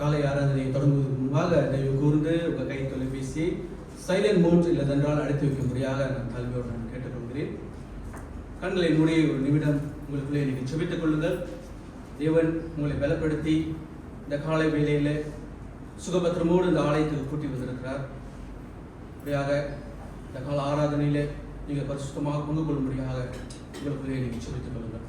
காலை ஆராதனையை தொடங்குவதற்கு முன்பாக தயவு கூர்ந்து உங்கள் கை தொலைபேசி சைலண்ட் மோட் இல்லதென்றால் அடைத்து வைக்கும்படியாக நான் தாழ்மையோடு நான் கேட்டுக்கொள்கிறேன். கண்களை மூடி ஒரு நிமிடம் உங்களுக்குள்ளே நீங்கள் செபித்துக் கொள்ளுங்கள். தேவன் உங்களை பலப்படுத்தி இந்த காலை வேளையில் சுகபத்திரமோடு இந்த ஆலயத்துக்கு கூட்டி வந்திருக்கிறார். இப்படியாக இந்த கால ஆராதனையில் நீங்கள் பரிசுத்தமாக பங்கு கொள்ளும்படியாக உங்களுக்குள்ளே நீங்கள் செபித்துக் கொள்ளுங்கள்.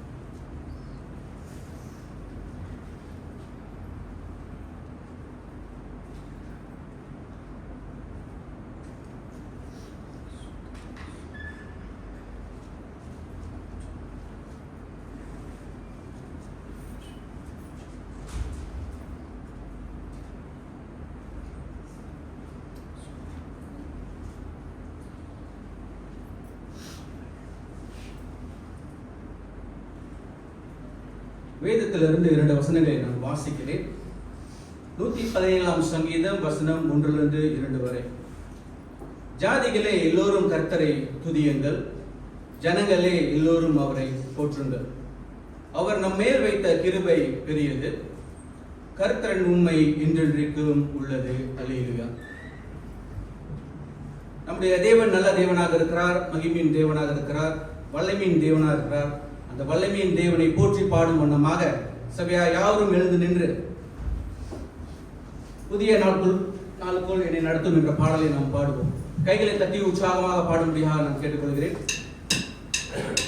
வேதத்திலிருந்து 2 வசனங்களை நான் வாசிக்கிறேன். 117 சங்கீதம் வசனம் 1-2 வரை. ஜாதிகளே எல்லோரும் கர்த்தரை துதியுங்கள், ஜனங்களே எல்லோரும் அவரை போற்றுங்கள். அவர் நம்மேல் வைத்த கிருபை பெரியது, கர்த்தரின் உண்மை என்றென்றைக்கும் உள்ளது. அல்லேலூயா. நம்முடைய தேவன் நல்ல தேவனாக இருக்கிறார், மகிமையின் தேவனாக இருக்கிறார், வல்லமையின் தேவனாக இருக்கிறார். அந்த வல்லமையின் தேவனை போற்றி பாடும் வண்ணமாக சபையா யாவரும் எழுந்து நின்று புதிய நாளுக்குள் என்னை நடத்தும் என்ற பாடலை நாம் பாடுவோம். கைகளை தட்டி உற்சாகமாக பாடும்படியாக நான் கேட்டுக்கொள்கிறேன். Yeah.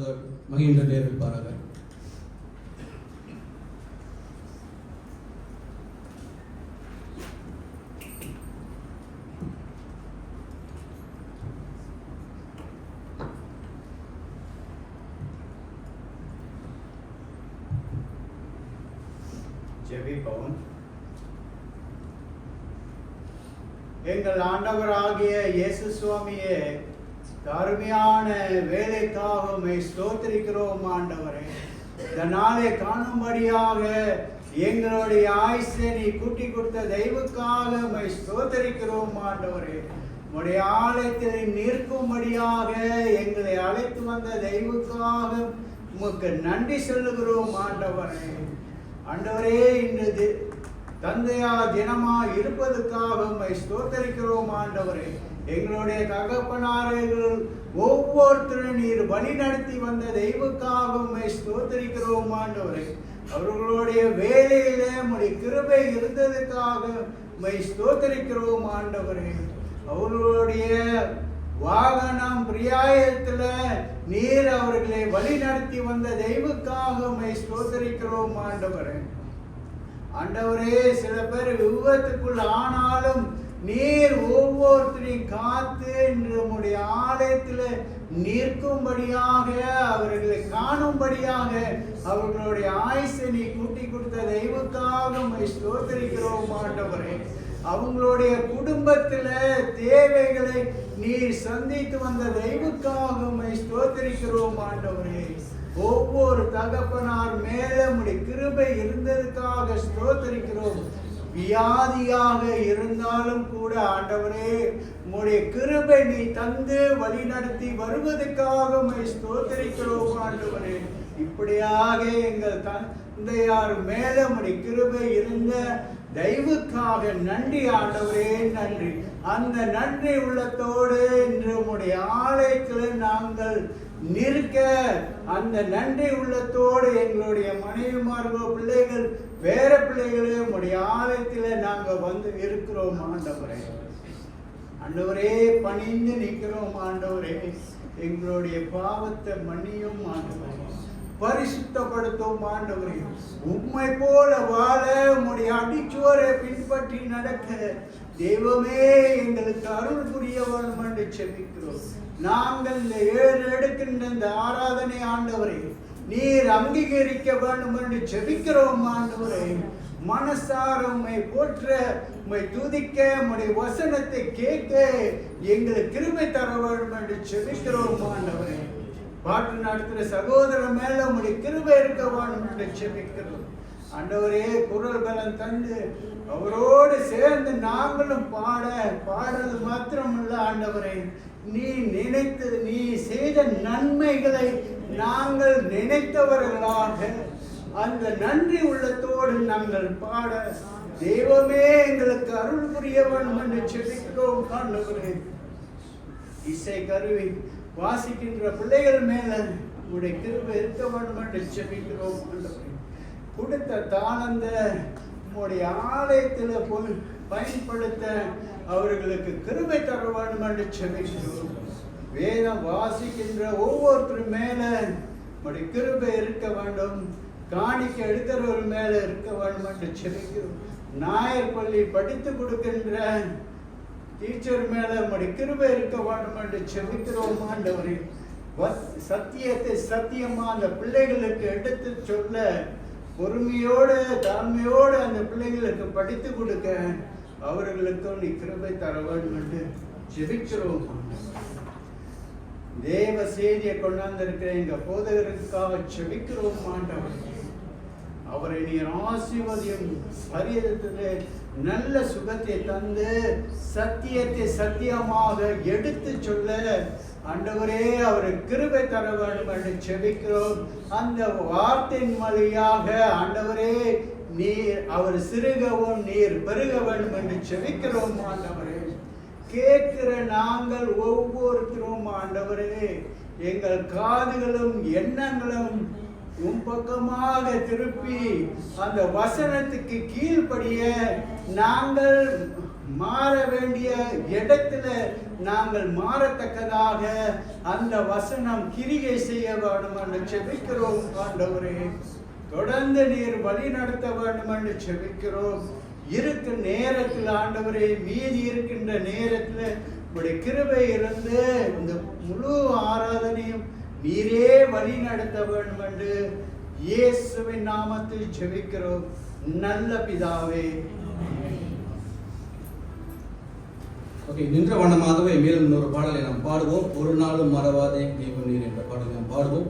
போதகர் மகேந்திரன் நேர்விப்பாராக. ஜெபிப்போம். எங்கள் ஆண்டவராகிய இயேசு சுவாமியே, அருமையான வேலைக்காக உம்மை ஸ்தோத்திரிக்கிறோம் ஆண்டவரே. இந்த நாளை காணும்படியாக எங்களுடைய ஆயுசை நீ கூட்டி கொடுத்த தெய்வுக்காக உம்மை ஸ்தோத்திரிக்கிறோம் ஆண்டவரே. உம்முடைய ஆலயத்தில் நிற்கும்படியாக எங்களை அழைத்து வந்த தெய்வுக்காக உமக்கு நன்றி சொல்லுகிறோம் ஆண்டவரே. ஆண்டவரே, இன்று தந்தையா தினமா இருப்பதற்காக உம்மை ஸ்தோத்திரிக்கிறோம் ஆண்டவரே. எங்களுடைய தகப்பனார்கள் ஒவ்வொருத்தரும் நீர் வழி நடத்தி வந்த தெய்வுக்காக உம்மை ஸ்தோத்திரிக்கிறோம் ஆண்டவரே. அவர்களுடைய வேலையில உம்முடைய கிருபை இருந்ததுக்காக உம்மை ஸ்தோத்திரிக்கிறோம் ஆண்டவரே. அவர்களுடைய வாகனம் பிரியாயத்துல நீர் அவர்களை வழி நடத்தி வந்த தெய்வுக்காக உம்மை ஸ்தோத்திரிக்கிறோம் ஆண்டவரே. ஆண்டவரே, சில பேர் விபத்துக்குள் ஆனாலும் நீர் ஒவ்வொருத்தரையும் காத்து இன்று உம்முடைய ஆலயத்தில் நிற்கும்படியாக அவர்களை காணும்படியாக அவர்களுடைய ஆயுசை நீ கூட்டி கொடுத்த தெய்வுக்காக உம்மை ஸ்தோத்திரிக்கிறோம் ஆண்டவரே. அவங்களுடைய குடும்பத்தில் தேவைகளை நீர் சந்தித்து வந்த தெய்வுக்காக உம்மை ஸ்தோத்திரிக்கிறோம் ஆண்டவரே. ஒவ்வொரு தகப்பனார் மேல உம்முடைய கிருபை இருந்ததுக்காக ஸ்தோத்திரிக்கிறோம். வியாதியாக இருந்தாலும் கூட ஆண்டவரே, உம்முடைய கிருபை நீ தந்து வழி நடத்தி வருவதற்காக உம்மை ஸ்தோத்திரிக்கிறோம் ஆண்டவரே. இப்படியாக எங்கள் தந்தையார் மேல உம்முடைய கிருபை இருந்த தெய்வுக்காக நன்றி ஆண்டவரே, நன்றி. அந்த நன்றி உள்ளத்தோடு இன்று உம்முடைய ஆலயத்தில் நாங்கள் நிற்க, அந்த நன்றி உள்ளத்தோடு எங்களுடைய மனைவிமார்கள், பிள்ளைகள், வேற பிள்ளைகளே உம்முடைய ஆலயத்தில் நாங்கள் வந்து இருக்கிறோம் ஆண்டவரே. ஆண்டவரே, பணிந்து நிற்கிறோம் ஆண்டவரே. எங்களுடைய பாவத்தை மன்னியும் ஆண்டவரே, பரிசுத்தப்படுத்தும் ஆண்டவரே. உம்மை போல வாழ உம்முடைய அடிச்சுவரை பின்பற்றி நடக்க தெய்வமே எங்களுக்கு அருள் புரிய வேண்டும் என்று செபிக்கிறோம். நாங்கள் இந்த 7 எடுக்கின்ற இந்த ஆராதனை ஆண்டவரே நீர் அங்கீகரிக்க வேண்டும் என்று செபிக்கிறோம் ஆண்டவரே. மனசார உம்மை போற்ற, உம்மை துதிக்க, உம்முடைய வசனத்தை கேட்க எங்களுக்கு கிருபை தர வேண்டும் என்று செபிக்கிறோம் ஆண்டவரே. பாட்டு நடத்துகிற சகோதரர் மேல உம்முடைய கிருபை இருக்க வேண்டும் என்று செபிக்கிறோம் ஆண்டவரே. குரல் பலம் தந்து அவரோடு சேர்ந்து நாங்களும் பாடல் மாத்திரமல்ல ஆண்டவரே, நீ செய்த நன்மைகளை நாங்கள் நினைத்தவர்களாக அந்த நன்றி உள்ளத்தோடு நாங்கள் பாட தெய்வமே எங்களுக்கு அருள் புரிய வேண்டும் என்று செபிக்கிறோம் ஆண்டவரே. இசை கருவி வாசிக்கின்ற பிள்ளைகள் மேல உடைய கிருபை இருக்க வேண்டும் என்று செபிக்கிறோம் ஆண்டவரே. கொடுத்த தாளந்த உம்முடைய ஆலயத்தில் பயன்படுத்த அவர்களுக்கு கிருபை தர வேண்டும் என்று செபிக்கிறோம். வேதம் வாசிக்கின்ற ஒவ்வொருத்தர் மேல உம்முடைய கிருபை இருக்க வேண்டும். காணிக்க எடுக்கிறவர் மேல இருக்க வேண்டும் என்று செபிக்கிறோம். நாயர் பள்ளி படித்து கொடுக்கின்ற டீச்சர் மேல உம்முடைய கிருபை இருக்க வேண்டும் என்று செபிக்கிறோம் ஆண்டவரே. சத்தியத்தை சத்தியமா அந்த பிள்ளைகளுக்கு எடுத்து சொல்ல பொறுமையோடு தாழ்மையோடு அந்த பிள்ளைகளுக்கு படித்து கொடுக்க அவர்களுக்கும் நீ கிருபை தர வேண்டும் என்று ஜெபிக்கிறோம். தேவ செய்தியை கொண்டாந்திருக்கிற எங்க போதகருக்காக ஜெபிக்கிறோம் ஆண்டவர். அவரை நீர் ஆசீர்வதியும், சரீரத்திலே நல்ல சுகத்தை தந்து சத்தியத்தை சத்தியமாக எடுத்து சொல்ல ஆண்டவரே அவருக்கு கிருபை தர வேண்டும் என்று செபிக்கிறோம். அந்த வார்த்தையின் வழியாக ஆண்டவரே நீர் அவர் சிறுகவும் நீர் பெருக வேண்டும் என்று செபிக்கிறோம் ஆண்டவரே. கேட்கிற நாங்கள் ஒவ்வொருத்தரும் ஆண்டவரே எங்கள் காதுகளும் எண்ணங்களும் உன் பக்கமாக திருப்பி அந்த வசனத்துக்கு கீழ்ப்படிய நாங்கள் மாற வேண்டிய இடத்துல நாங்கள் மாறத்தக்கதாக அந்த வசனம் கிரியை செய்ய வேண்டும் என்று செபிக்கிறோம் ஆண்டவரே. தொடர்ந்து நீர் வழி நடத்த வேண்டும் என்று செபிக்கிறோம். இருக்கிற நேரத்தில் ஆண்டவரே, மீதி இருக்கின்ற நேரத்தில் உடைய கிருபை இருந்து இந்த முழு ஆராதனையும் நீரே வழி நடத்த வேண்டும் என்று இயேசுவின் நாமத்தில் செபிக்கிறோம் நல்ல பிதாவே. ஓகே, நின்ற வண்ணமாகவே மேலும் இன்னொரு பாடலை நாம் பாடுவோம். ஒரு நாளும் மறவாதே தெய்வம் நீர் என்ற பாடலை நாம் பாடுவோம்.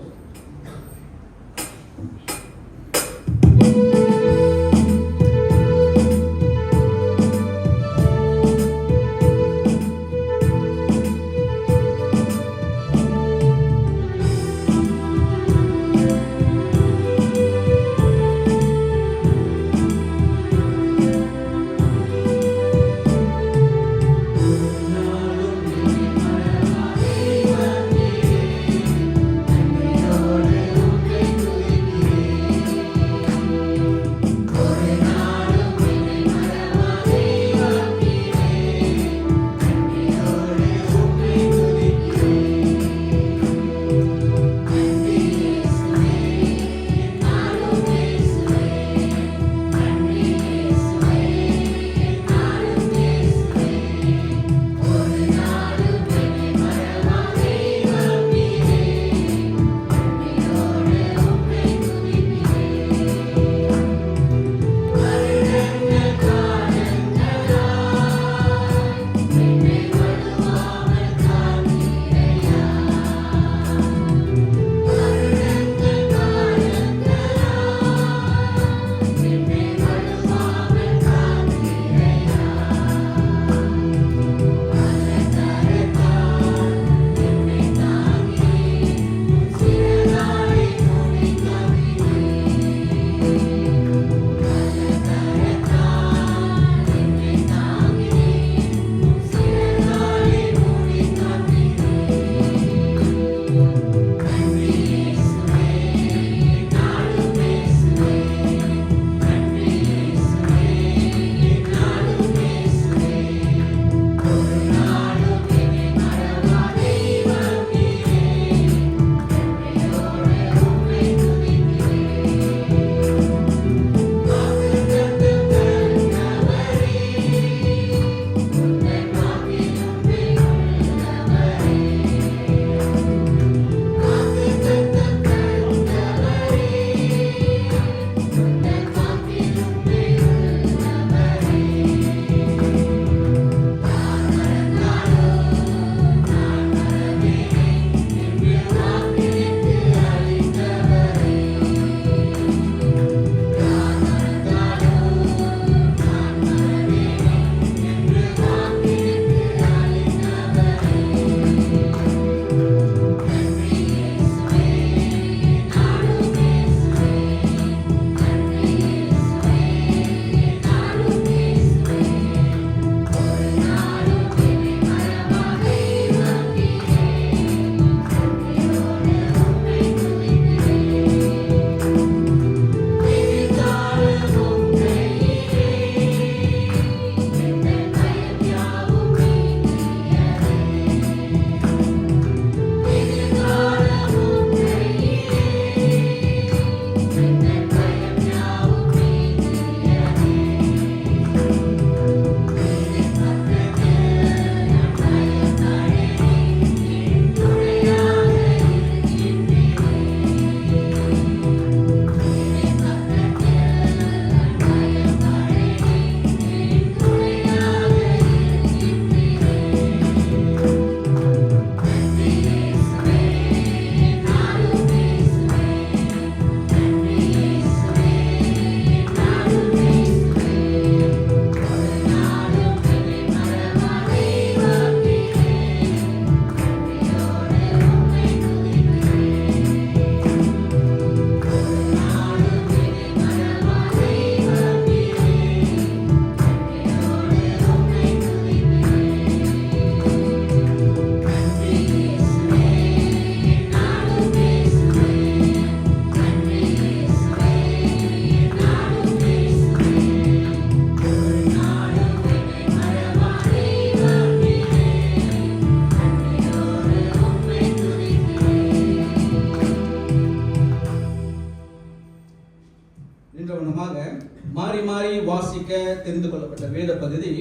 மாறி வாசிக்க தெரிந்து கொள்ளப்பட்ட வேத பகுதி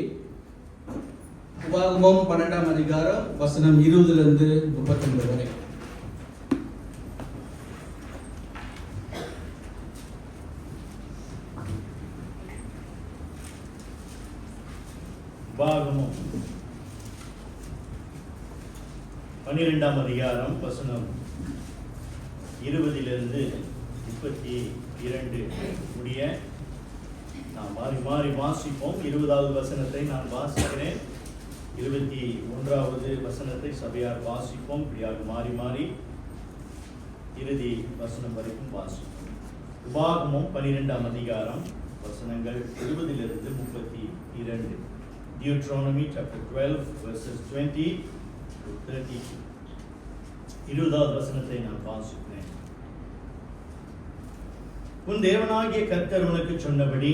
உபாகமம் 12ஆம் அதிகாரம் வசனம் 20 39 வரை. உபாகமம் 12ஆம் அதிகாரம் வசனம் 20 32 முடிய நாம் மாறி மாறி வாசிப்போம். 20வது வசனத்தை நான் வாசிக்கிறேன், 21வது வசனத்தை சபையார் வாசிப்போம். இப்படியாக மாறி மாறி இறுதி வசனம் வரைக்கும் வாசிப்போம். உபாகமம் 12ஆம் அதிகாரம் வசனங்கள் 20 32. Deuteronomy chapter 12 verses 20 to 32. 20வது வசனத்தை நான் வாசிக்கிறேன். உன் தேவனாகிய கர்த்தர் உனக்கு சொன்னபடி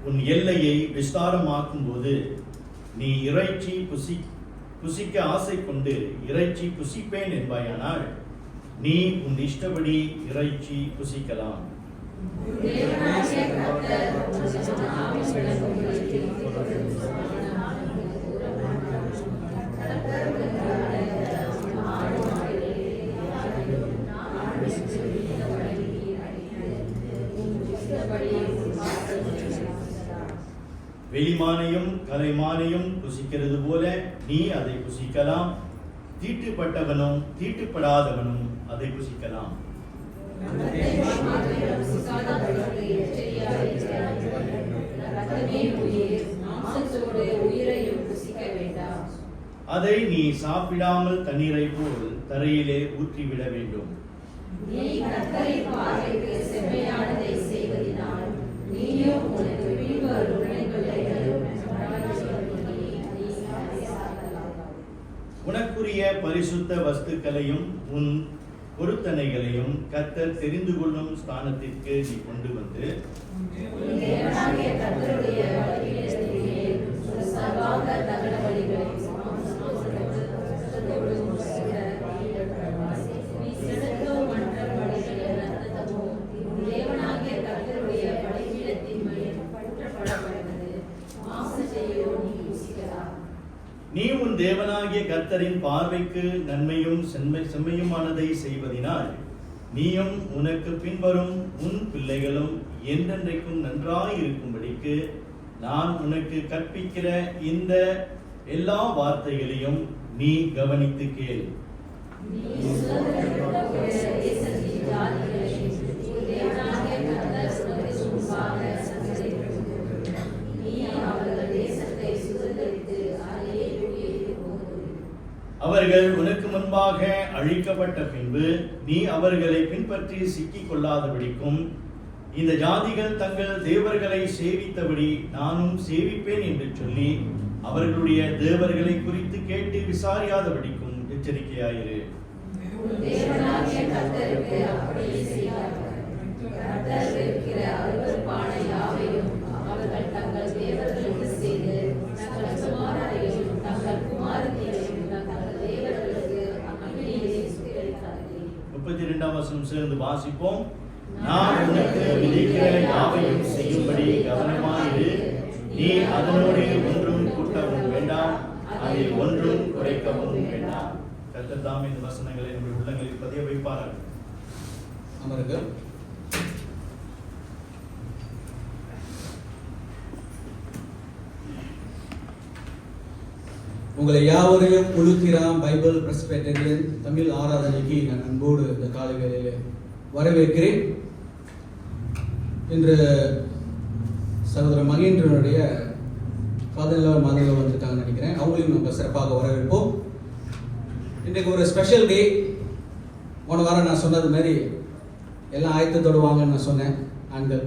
உன் எல்லையை விஸ்தாரமாக்கும் போது நீ இறைச்சி புசிக்க ஆசை கொண்டு இறைச்சி புசிப்பேன் என்பாயானால் நீ உன் இஷ்டப்படி இறைச்சி புசிக்கலாம். வெளிமானையும் கலைமானையும் புசிக்கிறது போல நீ அதை புசிக்கலாம். தீட்டுப்பட்டவனும் தீட்டுப்படாதவனும் அதை புசிக்கலாம். அதை நீ சாப்பிடாமல் தண்ணீரை போல் தரையிலே ஊற்றிவிட வேண்டும். உனக்குரிய பரிசுத்த வஸ்துக்களையும் உன் பொருத்தனைகளையும் கர்த்தர் தெரிந்து கொள்ளும் ஸ்தானத்திற்கு நீ கொண்டு வந்து நீ உன் தேவனாகிய கர்த்தரின் பார்வைக்கு நன்மையும் செம்மையுமானதை செய்வதினால் நீயும் உனக்கு பின்வரும் உன் பிள்ளைகளும் என்றென்றைக்கும் நன்றாயிருக்கும்படிக்கு நான் உனக்கு கற்பிக்கிற இந்த எல்லா வார்த்தைகளையும் நீ கவனித்து கேள். அவர்கள் உனக்கு முன்பாக அழிக்கப்பட்ட பின்பு நீ அவர்களை பின்பற்றி சிக்கிக் கொள்ளாதபடிக்கும் இந்த ஜாதிகள் தங்கள் தேவர்களை சேவித்தபடி நானும் சேவிப்பேன் என்று சொல்லி அவர்களுடைய தேவர்களை குறித்து கேட்டு விசாரியாதபடிக்கும் எச்சரிக்கையாயிரு. சேர்ந்து வாசிப்போம். நான் உனக்கு விதிக்கிற யாவையும் செய்யும்படி கவனமாயிரு. நீ அதனோடு ஒன்றும் கூட்டவும் வேண்டாம், அதில் ஒன்றும் குறைக்கவும் வேண்டாம். கர்த்தர் தாமே இந்த வசனங்களை நம்முடைய உள்ளங்களில் பதிய வைப்பார்கள். அமருங்கள். உங்களை யாவரையும் உலுத்திராம் பைபிள் பிரஸ்பெட்டரியன் தமிழ் ஆராதனைக்கு நான் அன்போடு இந்த காலை வேளையிலே வரவேற்கிறேன். இன்று சகோதரர் மகேந்திரனுடைய 11 மாதங்கள் வந்திருக்காங்கன்னு நினைக்கிறேன். அவங்களையும் நம்ம சிறப்பாக வரவேற்போம். இன்றைக்கு ஒரு ஸ்பெஷல் டே. போன வாரம் நான் சொன்னது மாதிரி எல்லாம் ஆயத்தத்தோடு வாங்கன்னு நான் சொன்னேன். ஆண்கள்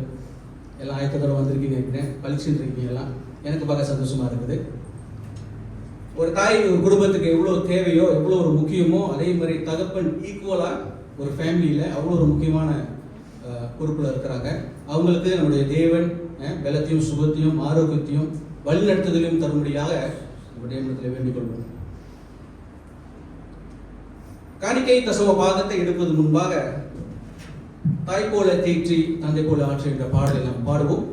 எல்லாம் ஆயத்தத்தோடு வந்திருக்கீங்க நினைக்கிறேன். பழிச்சுட்டு இருக்கீங்க எல்லாம். எனக்கு பார்க்க சந்தோஷமா இருக்குது. ஒரு தாய் ஒரு குடும்பத்துக்கு எவ்வளோ தேவையோ எவ்வளோ ஒரு முக்கியமோ அதே மாதிரி தகப்பன் ஈக்குவலாக ஒரு ஃபேமிலியில் அவ்வளோ ஒரு முக்கியமான பொறுப்பில் இருக்கிறாங்க. அவங்களுக்கு நம்முடைய தேவன் பலத்தையும் சுகத்தையும் ஆரோக்கியத்தையும் வழிநடத்துதலையும் தரும்படியாக நம்முடைய இடத்துல வேண்டிக் கொள்வோம். காணிக்கை தசம பாகத்தை எடுப்பது முன்பாக தாய் போல தேற்றி தந்தை போல ஆற்று என்ற பாடலை நாம் பாடுவோம்.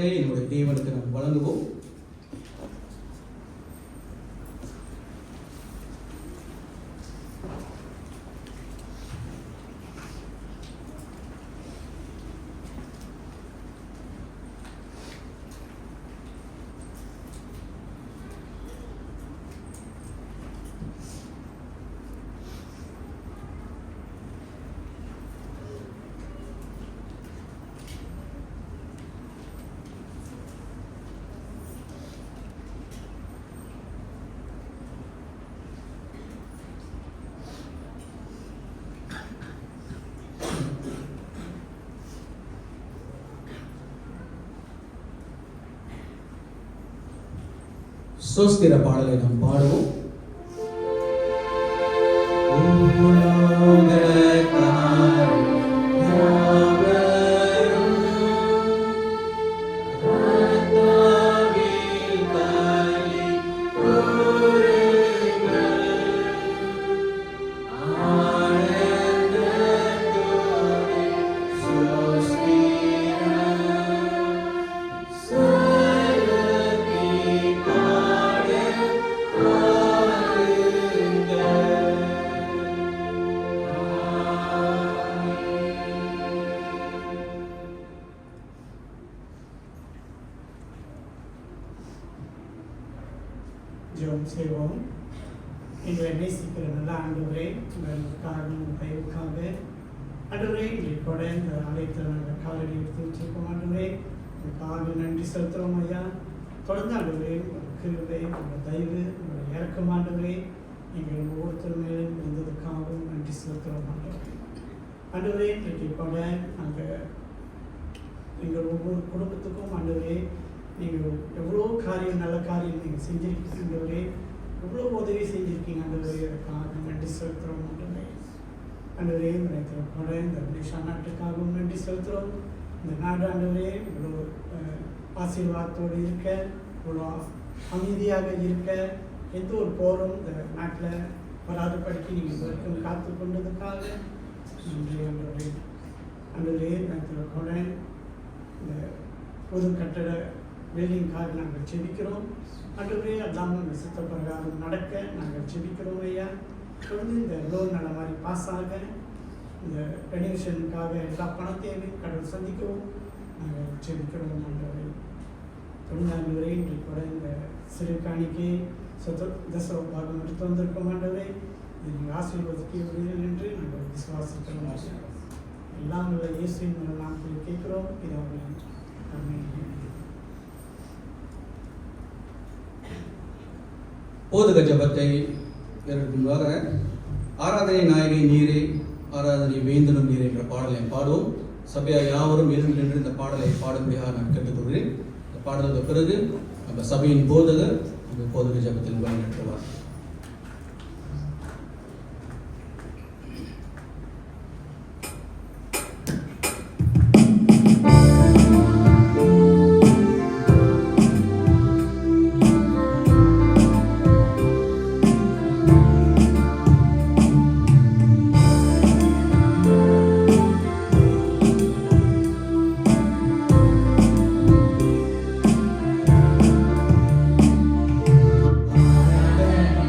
ஜெபத்தை என்னுடைய தேவனுக்கு நாம் வழங்குவோம். சோஸ்திர பாடலை நாம் பாடுவோம். ஜெபம் செய்வோம். எங்களை நேசிக்கிற நல்ல ஆண்டவரே, உங்களுக்காக தயவுக்காக ஆண்டவரே, எங்களை கூட இந்த ஆலயத்தில் நாங்கள் காலடி எடுத்து வச்சிருக்கோம். ஆண்டவரே, உங்களுக்காக நன்றி செலுத்துகிறோம் ஐயா. தொடர்ந்து ஆண்டவரே, உங்கள் கிருபை, உங்கள் தயவு, உங்கள் இறக்கம் ஆண்டவரே, எங்கள் ஒவ்வொருத்தர் மேலும் இருந்ததுக்காகவும் நன்றி செலுத்துகிறோம் ஆண்டவரே. ஆண்டவரே, இன்றைக்கு கூட நாங்கள் எங்கள் ஒவ்வொரு குடும்பத்துக்கும் ஆண்டவரே, நீங்கள் எவ்வளோ காரியம், நல்ல காரியம் நீங்கள் செஞ்சிருக்கீங்க ஆண்டவரே, எவ்வளோ உதவி செஞ்சுருக்கீங்க ஆண்டவரே, அதுக்காக நன்றி செலுத்துகிறோம் ஆண்டவரே. ஆண்டவரே, இந்த கூட இந்த ஒடிஷா நாட்டுக்காகவும் நன்றி செலுத்துகிறோம். இந்த நாடு ஆண்டவரே இவ்வளோ ஆசீர்வாதத்தோடு இருக்க, இவ்வளோ அமைதியாக இருக்க, எந்த ஒரு போரும் இந்த நாட்டில் வராதபடிக்கு நீங்கள் வரைக்கும் காத்து கொண்டதுக்காக நன்றி ஆண்டவரே. ஆண்டவரே, இந்த கூட இந்த பொது கட்டட பில்டிங்காக நாங்கள் செபிக்கிறோம் ஆண்டவரே. எல்லாம் நாங்கள் சித்த பிரகாரம் நடக்க நாங்கள் செபிக்கிறோம் ஐயா. தொடர்ந்து இந்த லோன் நல்ல மாதிரி பாஸ் ஆக, இந்த ரெனிவேஷனுக்காக எல்லா பணத்தையும் கடவுள் சந்திக்கவும் நாங்கள் செபிக்கிறோம் ஆண்டவரே. தொடர்ந்து ஆண்டவரே, இன்றைக்கு கூட இந்த சிறு காணிக்கை தசவ பாகம் எடுத்து வந்திருக்கோம் ஆண்டவரே. இது நீங்கள் ஆசீர்வதிக்கிறீர்கள் என்று நாங்கள் விசுவாசிக்கிறோம். எல்லாம் உள்ள இயேசுவின் நாமத்தில் கேட்கிறோம் பிதாவே, ஆமென். போதக ஜபத்தை முன்பாக ஆராதனை நாயகி நீரே, ஆராதனை வேந்தனும் நீரே என்ற பாடலை பாடுவோம். சபையார் யாவரும் எழுந்து நின்று இந்த பாடலை பாடும்படியாக நான் கேட்டுக்கொள்கிறேன். இந்த பாடலுக்கு பிறகு நம்ம சபையின் போதகர் அந்த போதக ஜபத்தில் வழிநடத்துவார். Amen.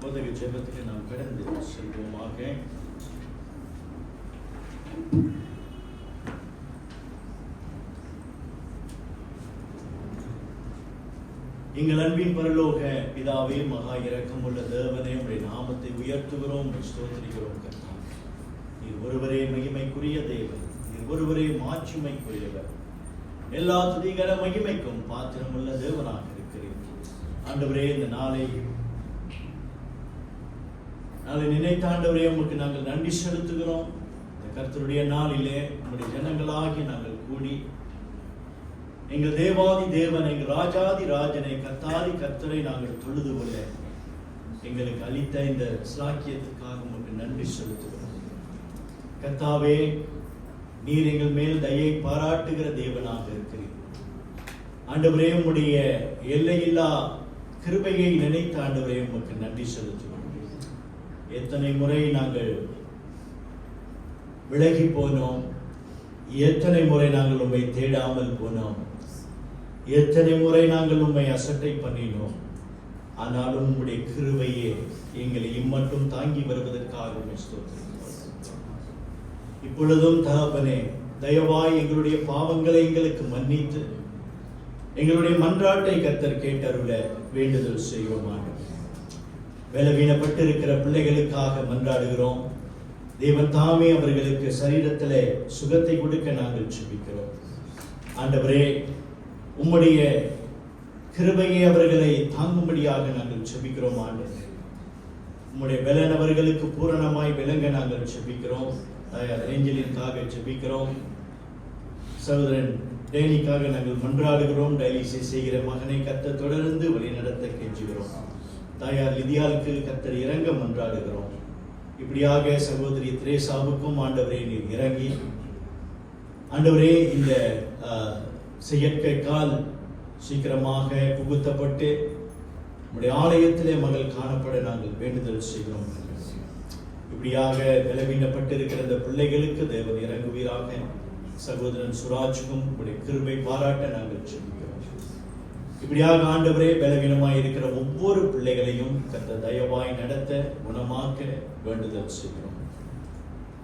போதக ஜெபத்துக்கு நாம் கடந்து செல்வோமாக. எங்கள் அன்பின் பரலோக பிதாவே, மகா இரக்கமுள்ள தேவனே, உம்முடைய நாமத்தை உயர்த்துகிறோம், ஸ்தோத்திரிக்கிறோம். கர்த்தாவே, நீர் ஒருவரே மகிமைக்குரிய தேவன், நீர் ஒருவரே மாட்சிமைக்குரியவர், எல்லா துதிகர மகிமைக்கும் பாத்திரமுள்ள தேவனாக இருக்கிறீர். ஆண்டவரே, இந்த நாளை நினைத்த ஆண்டவரே, உமக்கு நாங்கள் நன்றி செலுத்துகிறோம். இந்த கர்த்தருடைய நாளிலே உம்முடைய ஜனங்களாகி நாங்கள் கூடி எங்கள் தேவாதி தேவன், எங்கள் ராஜாதி ராஜனை, கர்த்தாதி கர்த்தரை நாங்கள் தொழுது கொள்ள எங்களுக்கு அளித்த இந்த சாக்கியத்துக்காக உமக்கு நன்றி செலுத்துகிறோம். கர்த்தாவே, நீர் எங்கள் மேல் தயை பாராட்டுகிற தேவனாக இருக்கிறீர். ஆண்டவரே, உம்முடைய எல்லையில்லா கிருபையை நினைத்த ஆண்டவரே, உமக்கு நன்றி செலுத்துகிறோம். எத்தனை முறை நாங்கள் விலகி போனோம், எத்தனை முறை நாங்கள் உம்மை தேடாமல் போனோம், எத்தனை முறை நாங்கள் உம்மை அசட்டை பண்ணினோம். ஆனாலும் உம்முடைய கிருபையே எங்களை இம்மட்டும் தாங்கி வருவதற்காக உம்மை ஸ்தோத்திரிக்கிறோம். இப்பொழுதும் தகப்பனே, தயவாய் எங்களுடைய பாவங்களை எங்களுக்கு மன்னித்து எங்களுடைய மன்றாட்டை கர்த்தர் கேட்டருள வேண்டுதல் செய்வோம். பலவீனப்பட்டிருக்கிற பிள்ளைகளுக்காக மன்றாடுகிறோம். தேவன் தாமே அவர்களுக்கு சரீரத்திலே சுகத்தை கொடுக்க நாங்கள் ஜெபிக்கிறோம். ஆண்டவரே, உம்முடைய கிருபையை அவர்களை தாங்கும்படியாக நாங்கள் ஜெபிக்கிறோம். ஆண்டவரே, உம்முடைய பலன் அவர்களுக்கு பூரணமாய் விளங்க நாங்கள் ஜெபிக்கிறோம். ஏஞ்சலிற்காக ஜெபிக்கிறோம். சகோதரன் டேனிக்காக நாங்கள் மன்றாடுகிறோம். டயாலிசிஸ் செய்கிற மகனை கர்த்தர் தொடர்ந்து வழி நடத்த கெஞ்சுகிறோம். தாயார் லிதியாளுக்கு கர்த்தர் இறங்க மன்றாடுகிறோம். இப்படியாக சகோதரி திரேசாவுக்கும் ஆண்டவரே நீர் இறங்கி ஆண்டவரே இந்த செயற்கை கால் சீக்கிரமாக புகுத்தப்பட்டு நம்முடைய ஆலயத்திலே மகள் காணப்பட நாங்கள் வேண்டுதல் செய்கிறோம். இப்படியாக பலவீனப்பட்டிருக்கிற இந்த பிள்ளைகளுக்கு தேவன் இறங்குவீராக. சகோதரன் சுராஜுக்கும் உடைய கிருபை பாராட்ட நாங்கள் செய்கிறோம். இப்படியாக ஆண்டவரே, பலவீனமாய் இருக்கிற ஒவ்வொரு பிள்ளைகளையும் கர்த்தர் தயவாய் நடத்த குணமாக்க வேண்டுதல் செய்கிறோம்.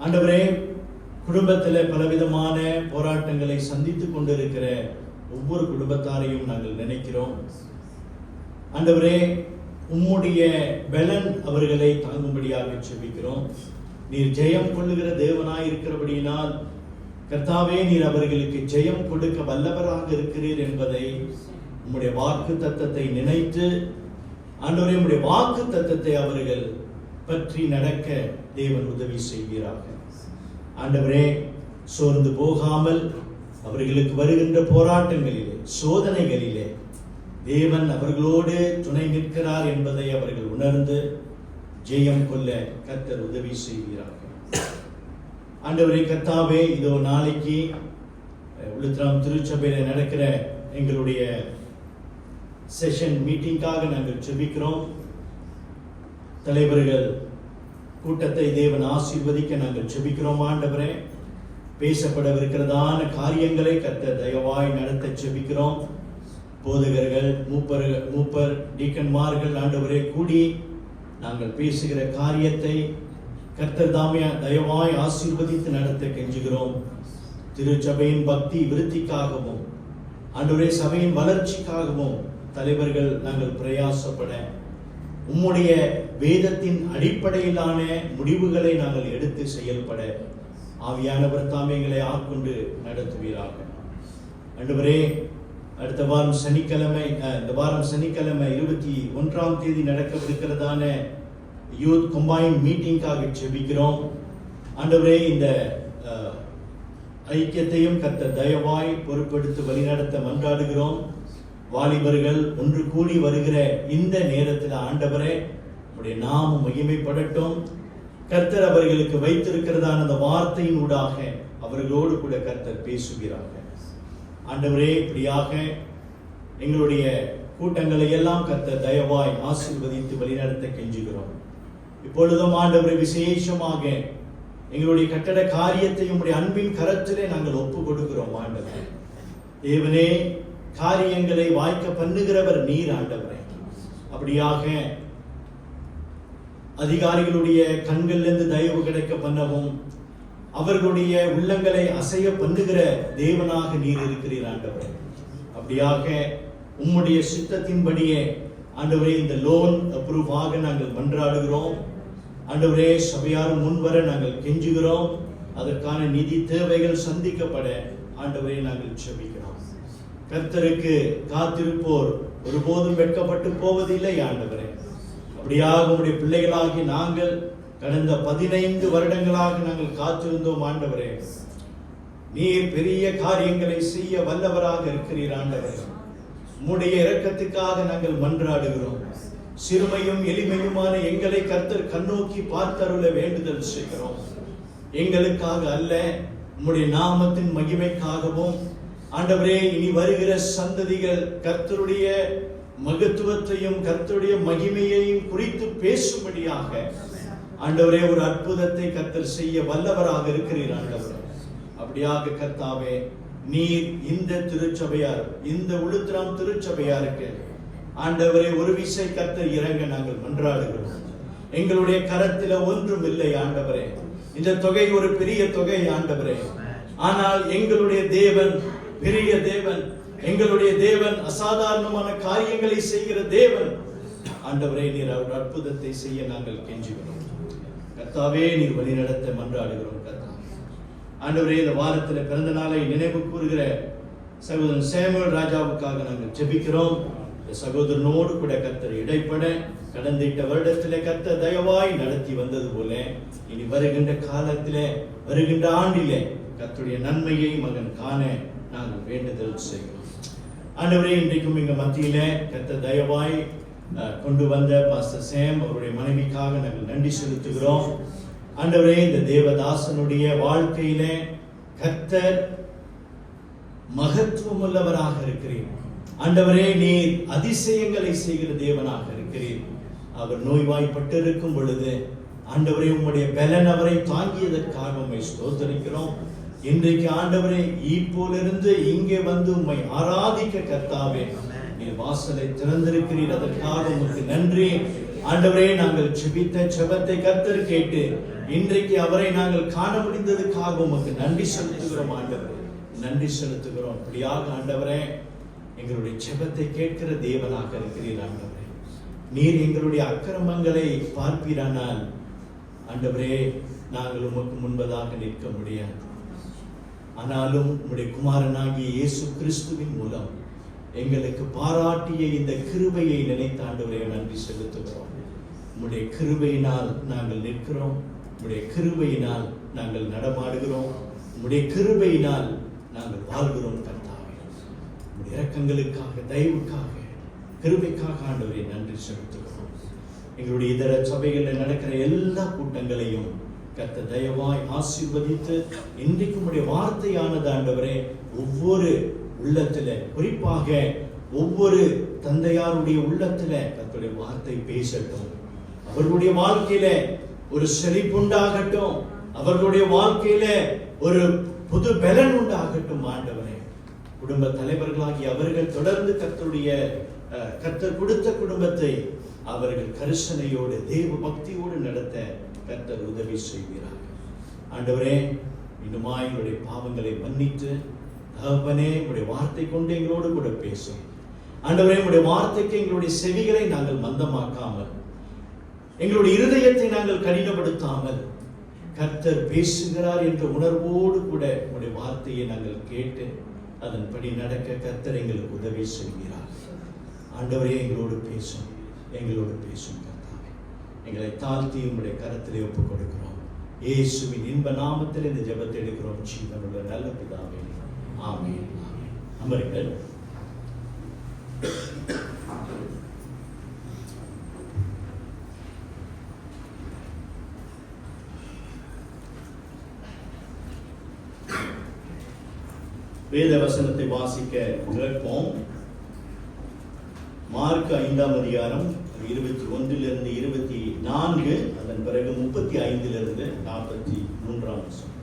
ஆண்டவரே, குடும்பத்தில் பலவிதமான போராட்டங்களை சந்தித்துக் கொண்டிருக்கிற ஒவ்வொரு குடும்பத்தாரையும் நாங்கள் நினைக்கிறோம். ஆண்டவரே, உம்முடைய பலன் அவர்களை தாங்கும்படியாக ஜெபிக்கிறோம். நீர் ஜெயம் கொள்ளுகிற தேவனாய் இருக்கிறபடியினால் கர்த்தாவே, நீர் அவர்களுக்கு ஜெயம் கொடுக்க வல்லவராக இருக்கிறீர் என்பதை உம்முடைய வாக்கு தத்தத்தை நினைத்து ஆண்டவரே, உம்முடைய வாக்கு தத்தத்தை அவர்கள் பற்றி நடக்க தேவன் உதவி செய்கிறார்கள். ஆண்டவரே, சோர்ந்து போகாமல் அவர்களுக்கு வருகின்ற போராட்டங்களிலே, சோதனைகளிலே தேவன் அவர்களோடு துணை நிற்கிறார் என்பதை அவர்கள் உணர்ந்து ஜெயம் கொள்ள கர்த்தர் உதவி செய்கிறார்கள். ஆண்டவரே கர்த்தாவே, இதோ நாளைக்கு உளுத்திரம் திருச்சபையில் நடக்கிற எங்களுடைய செஷன் மீட்டிங்காக நாங்கள் ஜெபிக்கிறோம். தலைவர்கள் கூட்டத்தை தேவன் ஆசீர்வதிக்க நாங்கள் ஜெபிக்கிறோம். ஆண்டவரே, பேசப்படவிருக்கிறதான காரியங்களை கர்த்தர் தயவாய் நடத்த ஜெபிக்கிறோம். போதகர்கள், மூப்பர் டீக்கன்மார்கள் ஆண்டவரே கூடி நாங்கள் பேசுகிற காரியத்தை கர்த்தர் தாமே தயவாய் ஆசீர்வதித்து நடத்த கெஞ்சுகிறோம். திருச்சபையின் பக்தி விருத்திக்காகவும் ஆண்டவரே சபையின் வளர்ச்சிக்காகவும் தலைவர்கள் நாங்கள் பிரயாசப்பட உம்முடைய வேதத்தின் அடிப்படையிலான முடிவுகளை நாங்கள் எடுத்து செயல்பட ஆவியானவர் தாமே எங்களை ஆட்கொண்டு நடத்துவீராக. ஆண்டவரே, அடுத்த வாரம் சனிக்கிழமை, இந்த வாரம் சனிக்கிழமை 21ஆம் தேதி நடக்கவிருக்கிறதான யூத் கம்பைன் மீட்டிங்காக ஜெபிக்கிறோம். ஆண்டவரே, இந்த ஐக்கியத்தையும் கர்த்தர் தயவாய் பொறுப்பெடுத்து வழிநடத்த மன்றாடுகிறோம். வாலிபர்கள் ஒன்று கூடி வருகிற இந்த நேரத்தில் ஆண்டவரே, உம்முடைய நாமம் மகிமைப்படட்டும். கர்த்தர் அவர்களுக்கு வைத்திருக்கிறதான அந்த வார்த்தையின் ஊடாக அவர்களோடு கூட கர்த்தர் பேசுகிறார்கள். ஆண்டவரே, இப்படியாக எங்களுடைய கூட்டங்களை எல்லாம் கர்த்தர் தயவாய் ஆசீர்வதித்து வழிநடத்த கெஞ்சுகிறோம். இப்பொழுதும் ஆண்டவரை விசேஷமாக எங்களுடைய கட்டட காரியத்தை உம்முடைய அன்பின் கரத்திலே நாங்கள் ஒப்பு கொடுக்கிறோம். ஆண்டவரே தேவனே, காரியங்களை வாய்க்க பண்ணுகிறவர் நீர். ஆண்டவரே, அப்படியாக அதிகாரிகளுடைய கண்களிலிருந்து தயவு கிடைக்க பண்ணவும், அவர்களுடைய உள்ளங்களை அசைய பண்ணுகிற தேவனாக நீர் இருக்கிறீர் ஆண்டவரே. அப்படியாக உம்முடைய சித்தத்தின்படியே ஆண்டவரே இந்த லோன் அப்ரூவ் ஆக நாங்கள் மன்றாடுகிறோம். ஆண்டவரே, சபையார் முன்வர நாங்கள் கெஞ்சுகிறோம். அதற்கான நிதி தேவைகள் சந்திக்கப்பட ஆண்டவரே நாங்கள் ஜெபிக்கிறோம். கர்த்தருக்கு காத்திருப்போர் ஒருபோதும் வெட்கப்பட்டு போவதில்லை ஆண்டவரே. அப்படியாக உம்முடைய பிள்ளைகளாகி நாங்கள் கடந்த 15 வருடங்களாக நாங்கள் காத்திருந்தோம் ஆண்டவரே. நீர் பெரிய காரியங்களை செய்ய வல்லவராக இருக்கிறீர் ஆண்டவரே. உம்முடைய இரக்கத்துக்காக நாங்கள் மன்றாடுகிறோம். சிறுமையும் எளிமையுமான எங்களை கர்த்தர் கண்ணோக்கி பார்த்தருள வேண்டுதல் செய்கிறோம். எங்களுக்காக அல்ல, உம்முடைய நாமத்தின் மகிமைக்காகவும் ஆண்டவரே, இனி வருகிற சந்ததிகள் கர்த்தருடைய மகத்துவத்தையும் கர்த்தருடைய மகிமையையும் குறித்து பேசும்படியாக ஆண்டவரே ஒரு அற்புதத்தை கர்த்தர் செய்ய வல்லவராக இருக்கிறீர் ஆண்டவரே. அப்படியாக கர்த்தாவே, நீர் இந்த திருச்சபையார், இந்த உளுத்திராம் திருச்சபையாருக்கு ஆண்டவரே ஒரு விசை கர்த்தர் இறங்க நாங்கள் மன்றாடுகிறோம். எங்களுடைய கரத்தில ஒன்றும் இல்லை ஆண்டவரே. இந்த தொகை ஒரு பெரிய தொகை ஆண்டவரே. ஆனால் எங்களுடைய தேவன் பெரிய தேவன், எங்களுடைய தேவன் அசாதாரணமான காரியங்களை செய்கிற தேவன் ஆண்டவரே. நீர் அவர் அற்புதத்தை செய்ய நாங்கள் கெஞ்சுகிறோம் கர்த்தாவே. நீர் வழி நடத்த மன்றாடுகிறோம் கர்த்தாவே. ஆண்டவரே, இந்த வாரத்தில் பிறந்த நாளை நினைவு கூறுகிற சகோதரன் சேமுவேல் ராஜாவுக்காக நாங்கள் ஜெபிக்கிறோம். சகோதரனோடு கூட கர்த்தர் இடைப்பட கடந்த 8 வருடத்திலே கர்த்தர் தயவாய் நடத்தி வந்தது போல இனி வருகின்ற காலத்திலே, வருகின்ற ஆண்டிலே கர்த்தருடைய நன்மையை மகன் காண நாங்கள் வேண்டுதல் செய்கிறோம். ஆண்டவரே, இன்றைக்கும் எங்க மத்தியிலே கர்த்தர் தயவாய் கொண்டு வந்த பாஸ்டர் சேம் அவருடைய மனைவிக்காக நாங்கள் நன்றி செலுத்துகிறோம். ஆண்டவரே, இந்த தேவதாசனுடைய வாழ்க்கையிலே கர்த்தர் மகத்துவம் உள்ளவராக இருக்கிறீர் ஆண்டவரே. நீர் அதிசயங்களை செய்கிற தேவனாக இருக்கிறீர். அவர் நோய்வாய்ப்பட்டு இருக்கும் பொழுது ஆண்டவரே, உம்முடைய பலன் அவரை தாங்கியதற்காக உம்மை ஸ்தோத்திரிக்கிறோம். இன்றைக்கு ஆண்டவரே, இப்போலிருந்து இங்கே வந்து உம்மை ஆராதிக்க கர்த்தாவே நீர் வாசலை திறந்திருக்கிறீர். அதற்காக உமக்கு நன்றி ஆண்டவரே. நாங்கள் ஜெபித்த ஜெபத்தை கர்த்தர் கேட்டு இன்றைக்கு அவரை நாங்கள் காண முடிந்ததுக்காக உமக்கு நன்றி செலுத்துகிறோம் ஆண்டவரே, நன்றி செலுத்துகிறோம். அப்படியாக ஆண்டவரே, எங்களுடைய ஜெபத்தை கேட்கிற தேவனாக இருக்கிறீர் ஆண்டவரே. நீர் எங்களுடைய அக்கிரமங்களை பார்ப்பீரானால் ஆண்டவரே, நாங்கள் உமக்கு முன்பதாக நிற்க முடியாது. ஆனாலும் உம்முடைய குமாரனாகிய இயேசு கிறிஸ்துவின் மூலம் எங்களுக்கு பாராட்டிய இந்த கிருபையை நினைத்த ஆண்டவரே நன்றி செலுத்துகிறோம். உம்முடைய கிருபையினால் நாங்கள் நிற்கிறோம். உம்முடைய கிருபையினால் நாங்கள் நடமாடுகிறோம். உம்முடைய கிருபையினால் நாங்கள் வாழ்கிறோம் கர்த்தாவே. உம்முடைய இரக்கங்களுக்காக, தயவுக்காக, கிருபைக்காக ஆண்டவரே நன்றி செலுத்துகிறோம். எங்களுடைய இதர சபைகளில் நடக்கிற எல்லா கூட்டங்களையும் கர்த்தர் தயவாய் ஆசீர்வதித்து இன்றைக்கு உம்முடைய வார்த்தையானது ஆண்டவரே ஒவ்வொரு உள்ளத்துல, குறிப்பாக ஒவ்வொரு தந்தையாருடைய உள்ளத்துல கர்த்தருடைய வார்த்தை பேசட்டும். அவர்களுடைய வாழ்க்கையில ஒரு செழிப்புண்டாகட்டும். அவர்களுடைய வாழ்க்கையில ஒரு புது பலன் உண்டாகட்டும் ஆண்டவரே. குடும்ப தலைவர்களாகி அவர்கள் தொடர்ந்து கர்த்தர் கொடுத்த குடும்பத்தை அவர்கள் கரிசனையோடு தேவ பக்தியோடு நடத்த கர்த்தர் உதவி செய்கிறார் ஆண்டவரே. இன்னுமா எங்களுடைய பாவங்களை மன்னித்து தகப்பனே, உங்களுடைய வார்த்தை கொண்டு எங்களோடு கூட பேசும் ஆண்டவரே. உங்களுடைய வார்த்தைக்கு எங்களுடைய செவிகளை நாங்கள் மந்தமாக்காமல், எங்களுடைய இருதயத்தை நாங்கள் கடினப்படுத்தாமல், கர்த்தர் பேசுகிறார் என்ற உணர்வோடு கூட உங்களுடைய வார்த்தையை நாங்கள் கேட்டு அதன்படி நடக்க கர்த்தர் எங்களுக்கு உதவி செய்கிறார் ஆண்டவரே. எங்களோடு பேசும், எங்களோடு பேசும் கர்த்தாவே. எங்களை தாழ்த்தி உங்களுடைய கரத்திலே ஒப்புக் கொடுக்கிறோம். இயேசுவின் இன்ப நாமத்தில் இந்த ஜெபத்தை எடுக்கிறோம் ஜீவனுள்ள நல்ல பிதாவே, ஆமென். அமருங்கள். வேத வசனத்தை வாசிக்க கேட்போம். மார்க் 5ஆம் அதிகாரம் 21 24, அதன் பிறகு 35 43 வசனம்.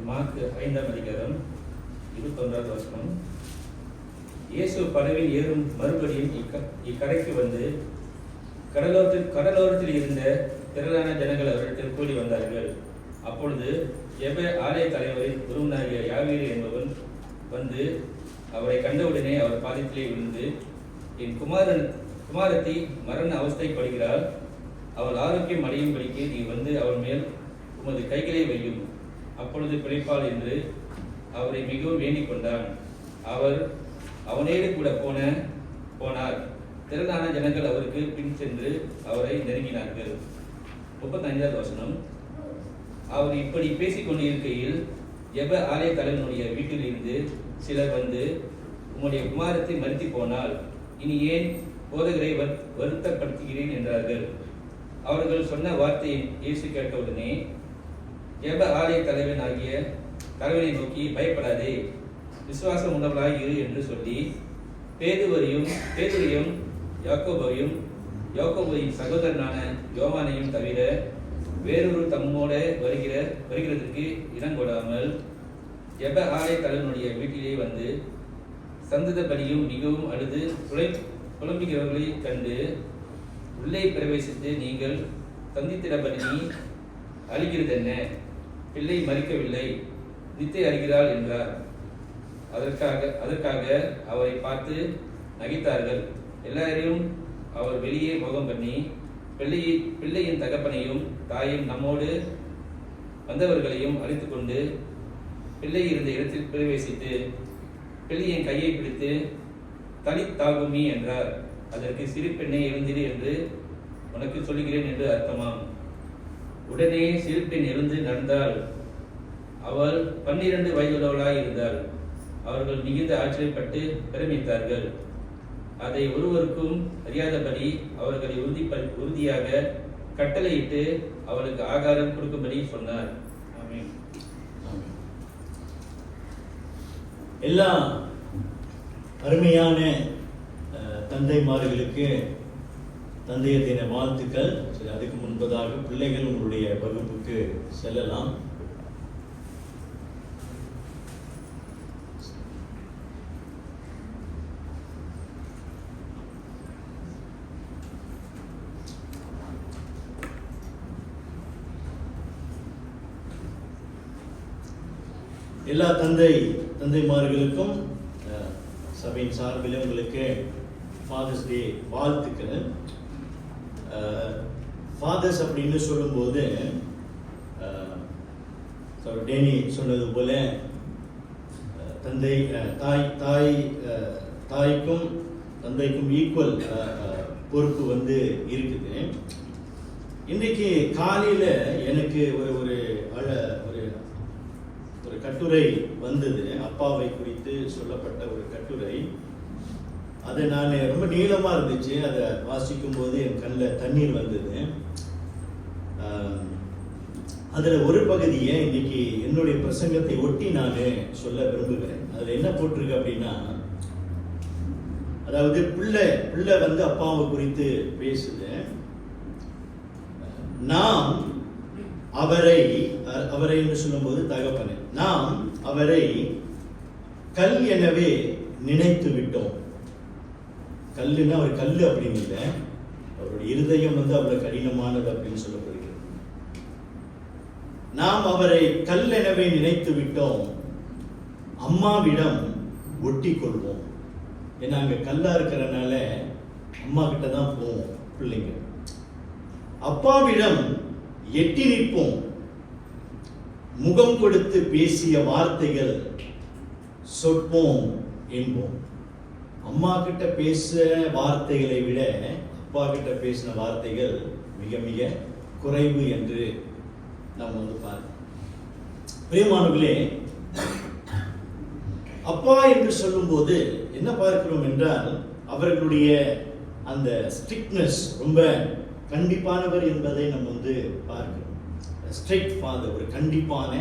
மார்க் 5ஆம் அதிகாரம் 21 31வது வசனம். இயேசு படவில் ஏறும் மறுபடியும் இக்கரைக்கு வந்து கடலோரத்தில் இருந்த திரளான ஜனங்கள் அவரிடத்தில் கூடி வந்தார்கள். அப்பொழுது ஜெப ஆலய தலைவரின் குருவனாகிய யாவீரு என்பவன் வந்து அவரை கண்டவுடனே அவர் பாதத்திலே விழுந்து, என் குமாரத்தி மரண அவஸ்தைப்படுகிறாள், அவள் ஆரோக்கியம் அடையும்படிக்கு நீ வந்து அவள் மேல் உமது கைகளை வையும், அப்பொழுது பிழைப்பாள் என்று அவரை மிகவும் வேண்டிக் கொண்டான். அவர் அவனேடு கூட போனார். திரளான ஜனங்கள் அவருக்கு பின் சென்று அவரை நெருங்கினார்கள். 35வது வசனம். அவர் இப்படி பேசிக் கொண்டிருக்கையில் ஜெப ஆலய தலைவனுடைய வீட்டில் இருந்து சிலர் வந்து, உம்முடைய குமாரத்தை மரித்து போனால் இனி ஏன் போதகரை வருத்தப்படுத்துகிறேன் என்றார்கள். அவர்கள் சொன்ன வார்த்தையை இயேசு கேட்டவுடனே ஜெப ஆலய தலைவனை நோக்கி, பயப்படாதே, விசுவாசம் உணர்வராய் இரு என்று சொல்லி பேதுரையும் யாக்கோபையும் சகோதரனான யோவானையும் தவிர வேறொரு தம்மோட வருகிறதற்கு இடங்கொடாமல் ஜெப ஆலய தலைவனுடைய வீட்டிலே வந்து சந்ததபடியும் மிகவும் அழுது புலம்புகிறவர்களை கண்டு உள்ளே பிரவேசித்து, நீங்கள் சந்தித்திடபடி நீ அழுகிறது என்ன? பிள்ளை மரிக்கவில்லை, நித்தை அழுகிறாள் என்றார். அதற்காக அவரை பார்த்து நகைத்தார்கள். எல்லாரையும் அவர் வெளியே முகம் பண்ணி பிள்ளையின் தகப்பனையும் தாயும் நம்மோடு வந்தவர்களையும் அழைத்து கொண்டு பிள்ளை இருந்த இடத்தில் பிரவேசித்து பிள்ளையின் கையை பிடித்து தலித்தாகுமி என்றார். அதற்கு, சிறு பெண்ணை எழுந்திரு என்று உனக்கு சொல்லுகிறேன் என்று அர்த்தமாம். உடனே சிறு பெண் எழுந்து நடந்தாள். அவள் 12 வயதுள்ளவளாய் இருந்தாள். அவர்கள் மிகுந்த ஆச்சரியப்பட்டு பிரமித்தார்கள். அதை ஒருவருக்கும் அறியாதபடி அவர்களை உறுதியாக கட்டளையிட்டு அவளுக்கு ஆகாரம் கொடுக்கும்படி சொன்னார். ஆமென். எல்லா அருமையான தந்தைமார்களுக்கு தந்தையர் தின வாழ்த்துக்கள். அதுக்கு முன்பதாக பிள்ளைகள் உங்களுடைய வகுப்புக்கு செல்லலாம். எல்லா தந்தைமார்களுக்கும் சபையின் சார்பில் உங்களுக்கு ஃபாதர்ஸ் டே வாழ்த்துக்கள். ஃபாதர்ஸ் அப்படின்னு சொல்லும்போது டேனி சொன்னது போல தாய்க்கும் தந்தைக்கும் ஈக்குவல் பொறுப்பு வந்து இருக்குது. இன்றைக்கு காலையில் எனக்கு ஒரு கட்டுரை வந்தது, அப்பாவை குறித்து சொல்லப்பட்ட ஒரு கட்டுரை. அதை நான் ரொம்ப நீளமாக இருந்துச்சு, அதை வாசிக்கும் போது என் கண்ணில் தண்ணீர் வந்தது. அதில் ஒரு பகுதியை இன்னைக்கு என்னுடைய பிரசங்கத்தை ஒட்டி நான் சொல்ல விரும்புகிறேன். அதில் என்ன போட்டிருக்கு அப்படின்னா, அதாவது பிள்ளை வந்து அப்பாவை குறித்து பேசுது. நாம் அவரை என்று சொல்லும்போது தகப்பனை, நாம் அவரை கல் எனவே நினைத்து விட்டோம். கல்லுன்னா அவர் கல்லு அப்படின்னு இல்லை, அவருடைய இருதயம் வந்து அவ்வளவு கடினமானது அப்படின்னு சொல்லப்படுகிறது. நாம் அவரை கல் எனவே நினைத்து விட்டோம், அம்மாவிடம் ஒட்டி கொள்வோம். ஏன்னா அங்க கல்லா இருக்கிறனால அம்மா கிட்ட தான் போவோம் பிள்ளைங்க. அப்பாவிடம் எட்டி நிற்போம், முகம் கொடுத்து பேசிய வார்த்தைகள் சொற்போம் என்போம். அம்மா கிட்ட பேச வார்த்தைகளை விட அப்பா கிட்ட பேசின வார்த்தைகள் மிக மிக குறைவு என்று நாம் வந்து பார்க்கிறோம். பிரியமானவர்களே, அப்பா என்று சொல்லும்போது என்ன பார்க்கிறோம் என்றால், அவர்களுடைய அந்த ஸ்ட்ரிக்ட்னஸ், ரொம்ப கண்டிப்பானவர் என்பதை நம்ம வந்து பார்க்கிறோம். ஸ்ட்ரிக்ட் ஃபாதர், ஒரு கண்டிப்பான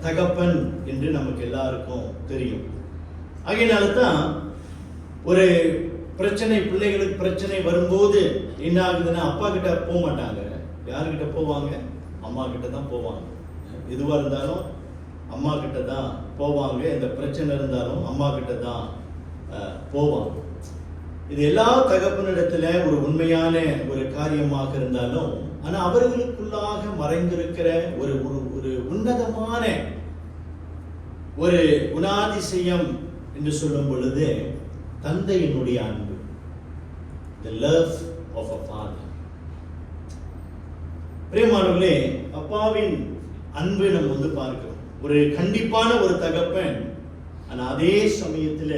தகப்பன் என்று நமக்கு எல்லாருக்கும் தெரியும். ஆகையினால தான் ஒரு பிரச்சனை, பிள்ளைகளுக்கு பிரச்சனை வரும்போது என்ன ஆகுதுன்னா, அப்பா கிட்ட போக மாட்டாங்க. யாருக்கிட்ட போவாங்க? அம்மா கிட்ட தான் போவாங்க. எதுவாக இருந்தாலும் அம்மா கிட்ட தான் போவாங்க. எந்த பிரச்சனை இருந்தாலும் அம்மா கிட்ட தான் போவாங்க. இது எல்லா தகப்பனிடத்துல ஒரு உண்மையான ஒரு காரியமாக இருந்தாலும், ஆனா அவர்களுக்குள்ளாக மறைந்திருக்கிற ஒரு ஒரு உன்னதமான ஒரு குணாதிசயம் என்று சொல்லும் பொழுது தந்தையினுடைய அன்பு, the love of a father. பிரியமானவர்களே, அப்பாவின் அன்பு நம்ம பார்க்கிறோம். ஒரு கண்டிப்பான ஒரு தகப்பன், ஆனா அதே சமயத்துல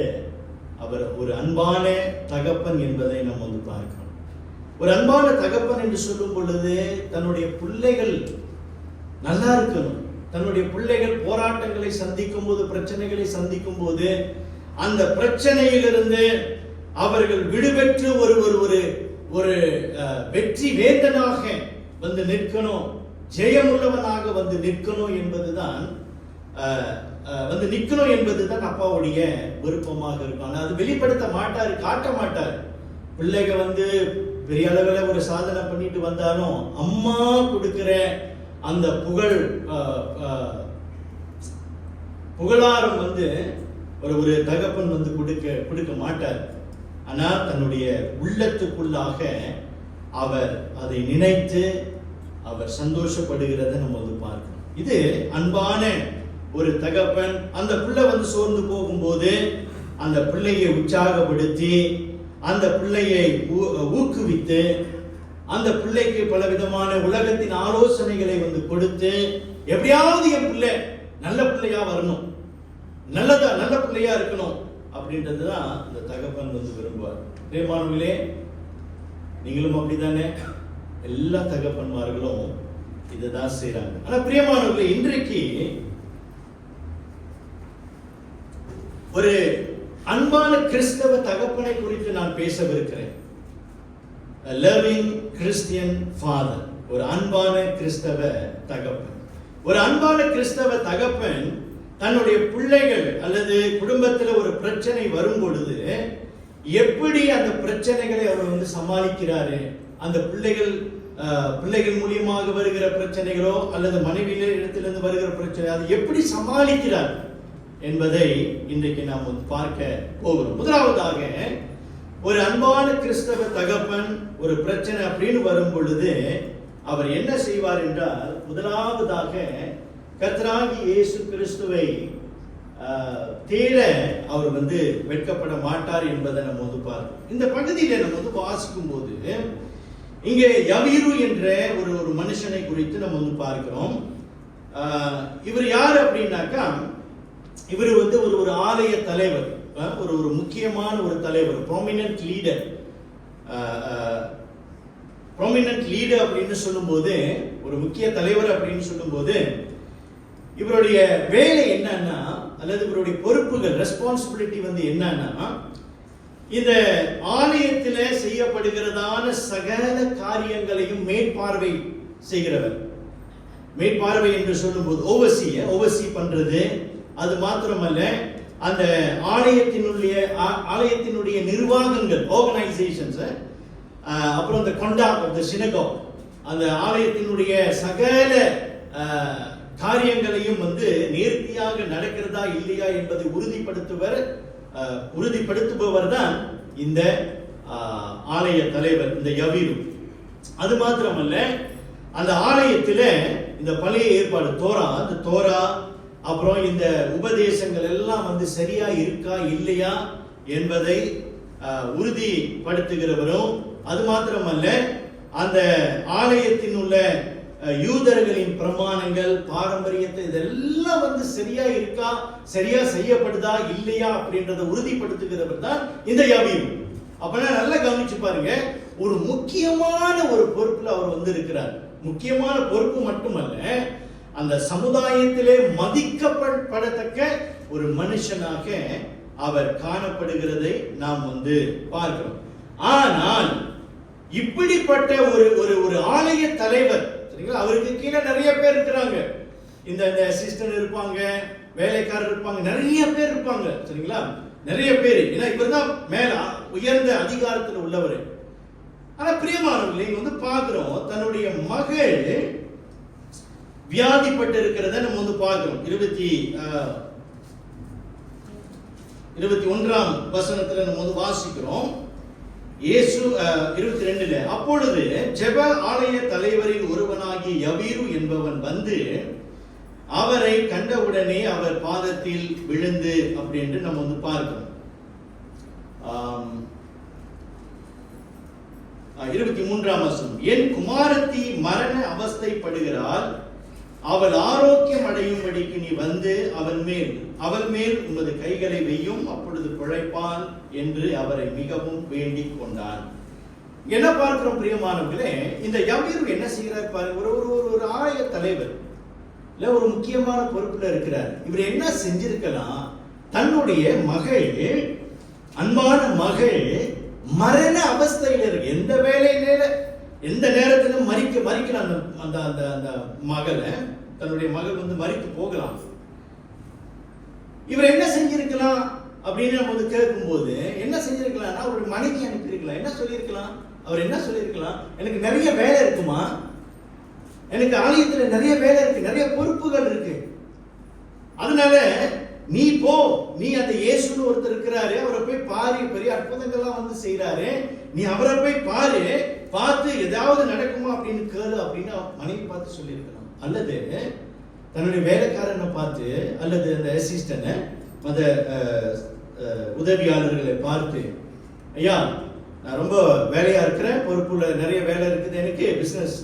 அவர் ஒரு அன்பான தகப்பன் என்பதை நம்ம பார்க்கிறோம். ஒரு அன்பான தகப்பன் என்று சொல்லும் பொழுது தன்னுடைய பிள்ளைகள் நல்லா இருக்கணும். தன்னுடைய பிள்ளைகள் போராட்டங்களை சந்திக்கும் போது, பிரச்சனைகளை சந்திக்கும் போது, அந்த பிரச்சனையிலிருந்து அவர்கள் விடுபெற்று ஒரு ஒரு ஒரு வெற்றி வேந்தனாக வந்து நிற்கணும், ஜெயமுள்ளவனாக வந்து நிற்கணும் என்பதுதான் அப்பாவுடைய விருப்பமாக இருக்கும். ஆனால் அது வெளிப்படுத்த மாட்டார், காட்ட மாட்டார். பிள்ளைங்க பெரிய அளவில் ஒரு சாதனை பண்ணிட்டு வந்தாலும் அம்மா கொடுக்கிற அந்த புகழாரம் ஒரு தகப்பன் கொடுக்க மாட்டார். ஆனால் தன்னுடைய உள்ளத்துக்குள்ளாக அவர் அதை நினைத்து அவர் சந்தோஷப்படுகிறத நம்ம பார்க்கிறோம். இது அன்பான ஒரு தகப்பன். அந்த பிள்ளை சோர்ந்து போகும்போது அந்த பிள்ளையை உற்சாகப்படுத்தி, அந்த பிள்ளையை ஊக்குவித்து, அந்த பிள்ளைக்கு பல விதமான உலகத்தின் ஆலோசனைகளை கொடுத்து, எப்படியாவது என் பிள்ளை நல்ல பிள்ளையா வரணும், நல்ல பிள்ளையா இருக்கணும் அப்படின்றதுதான் இந்த தகப்பன் விரும்புவார். பிரியமானவர்களே, நீங்களும் அப்படித்தானே? எல்லா தகப்பன்மார்களும் இதுதான் செய்யறாங்க. ஆனா பிரியமானவர்களே, இன்றைக்கு ஒரு அன்பான கிறிஸ்தவ தகப்பனை குறித்து நான் பேசவிருக்கிறேன். லவ்விங் கிறிஸ்டியன் ஃபாதர், ஒரு அன்பான கிறிஸ்தவ தகப்பன். ஒரு அன்பான கிறிஸ்தவ தகப்பன் தன்னுடைய பிள்ளைகள் அல்லது குடும்பத்தில் ஒரு பிரச்சனை வரும் பொழுது எப்படி அந்த பிரச்சனைகளை அவர் சமாளிக்கிறாரு, அந்த பிள்ளைகள் மூலியமாக வருகிற பிரச்சனைகளோ அல்லது மனைவியிடத்திலிருந்து வருகிற பிரச்சனை, அதை எப்படி சமாளிக்கிறார் என்பதை இன்றைக்கு நாம் பார்க்க போகிறோம். முதலாவதாக, ஒரு அன்பான கிறிஸ்தவ தகப்பன் ஒரு பிரச்சனை அப்படின்னு வரும் பொழுது அவர் என்ன செய்வார் என்றால், முதலாவதாக கர்த்தராகிய இயேசு கிறிஸ்துவை தேட அவர் வெட்கப்பட மாட்டார் என்பதை நம்ம பார்க்கிறோம். இந்த பகுதியில நம்ம வாசிக்கும் போது இங்கே யவீரு என்ற ஒரு மனுஷனை குறித்து நம்ம பார்க்கிறோம். இவர் யார் அப்படின்னாக்கா, இவர் ஒரு ஆலய தலைவர், ஒரு முக்கியமான ஒரு தலைவர், ப்ராமினன்ட் லீடர் அப்படின்னு சொல்லும்போது, ஒரு முக்கிய தலைவர் அப்படின்னு சொல்லும்போது, இவருடைய வேலை என்னன்னா, அல்லது இவருடைய பொறுப்புகள், ரெஸ்பான்சிபிலிட்டி என்னன்னா, இந்த ஆலயத்தில் செய்யப்படுகிறதான சகல காரியங்களையும் மேற்பார்வை செய்கிறவர். மேற்பார்வை என்று சொல்லும்போது ஓவர்சி பண்றது. அது மாத்திரமல்ல, அந்த ஆலயத்தினுடைய நிர்வாகங்கள், ஆர்கனைசேஷன்ஸ், அப்புறம் இந்த கொண்டாக் ஆஃப் தி சினகாக், அந்த ஆலயத்தினுடைய சகல காரியங்களையும் நேர்த்தியாக நடக்கிறதா இல்லையா என்பதை உறுதிப்படுத்துபவர் தான் இந்த ஆலய தலைவர், இந்த யவீரு. அது மாத்திரமல்ல, அந்த ஆலயத்தில் இந்த பழைய ஏற்பாடு தோரா அப்புறம் இந்த உபதேசங்கள் எல்லாம் சரியா இருக்கா இல்லையா என்பதை உறுதிப்படுத்துகிறவரும், அது மாத்திரமல்ல, அந்த ஆலயத்தின் உள்ள யூதர்களின் பிரமாணங்கள், பாரம்பரியத்தை இதெல்லாம் சரியா இருக்கா, சரியா செய்யப்படுதா இல்லையா அப்படின்றத உறுதிப்படுத்துகிறவர் தான் இந்த யவீரு. அப்பனா நல்லா கவனிச்சு பாருங்க, ஒரு முக்கியமான ஒரு பொறுப்புல அவர் இருக்கிறார். முக்கியமான பொறுப்பு மட்டுமல்ல, அந்த சமுதாயத்திலே மதிக்கப்படத்தக்க ஒரு மனுஷனாக அவர் காணப்படுகிறதை நாம் பார்க்கிறோம். ஆனால் இப்படிப்பட்ட ஒரு ஆலய தலைவர், அவருக்கு கீழே நிறைய பேர் இருக்கிறாங்க. இந்த அசிஸ்டன்ட் இருப்பாங்க, வேலைக்காரர் இருப்பாங்க, நிறைய பேர் இருப்பாங்க. சரிங்களா? நிறைய பேர். ஏன்னா இவர் தான் மேல உயர்ந்த அதிகாரத்தில் உள்ளவர். ஆனா பிரியமானவர்களே, இங்க பார்க்கிறோம், தன்னுடைய மகள் வியாதிப்பட்டு இருக்கிறத நம்ம பார்க்கிறோம். 21ஆம் வசனத்துல நம்ம வந்து வாசிக்கிறோம். இயேசு 22ல அப்பொழுது ஜெப ஆலய தலைவரில் ஒருவனாகிய யவீரு என்பவன் வந்து அவரை கண்டவுடனே அவர் பாதத்தில் விழுந்து அப்படின்னு நம்ம வந்து பார்க்கிறோம். 23ஆம் வசனம், என் குமாரத்தி மரண அவஸ்தைப்படுகிறாள், அவள் ஆரோக்கியம் அடையும்படிக்கு நீ வந்து அவள் மேல் உமது கைகளை வையும், அப்பொழுது பிழைப்பான் என்று அவரை மிகவும் வேண்டிக் கொண்டான். என்ன பார்க்கிறோம் பிரியமானவர்களே, இந்த யவீரு என்ன செய்கிறார் பாருங்க. ஒரு ஆலய தலைவர் இல்ல, ஒரு முக்கியமான பொறுப்புல இருக்கிறார். இவர் என்ன செஞ்சிருக்கலாம், தன்னுடைய மகள், அன்பான மகள் மரண அவஸ்தையில் இருக்கு. எந்த வேலையில எந்த நேரத்திலும் மறிக்கலாம். அந்த அந்த அந்த மகளை, தன்னுடைய மகள் வந்து மறித்து போகலாம். இவர் என்ன செஞ்சிருக்கலாம் அப்படின்னு நம்ம வந்து கேட்கும்போது என்ன செஞ்சிருக்கலாம்னா, அவருடைய மனைவி அனுப்பியிருக்கலாம். என்ன சொல்லியிருக்கலாம், அவர் என்ன சொல்லியிருக்கலாம், எனக்கு நிறைய வேலை இருக்குமா, எனக்கு ஆலயத்துல நிறைய வேலை இருக்கு, நிறைய பொறுப்புகள் இருக்கு, அதனால நீ போ, நீ அந்த இயேசுன்னு ஒருத்தர் இருக்கிறாரு, அவரை போய் பாரு, பெரிய அற்புதங்கள்லாம் வந்து செய்யறாரு, நீ அவரை போய் பாரு, பார்த்து ஏதாவது நடக்குமா அப்படின்னு கேளு அப்படின்னு மனைவி பார்த்து சொல்லியிருக்கலாம். அல்லது தன்னுடைய வேலைக்காரனை பார்த்து, அல்லது அந்த அசிஸ்டன்ட், அந்த உதவியாளர்களை பார்த்து, ஐயா நான் ரொம்ப வேலையா இருக்கிறேன், பொறுப்புள்ள நிறைய வேலை இருக்குது, எனக்கு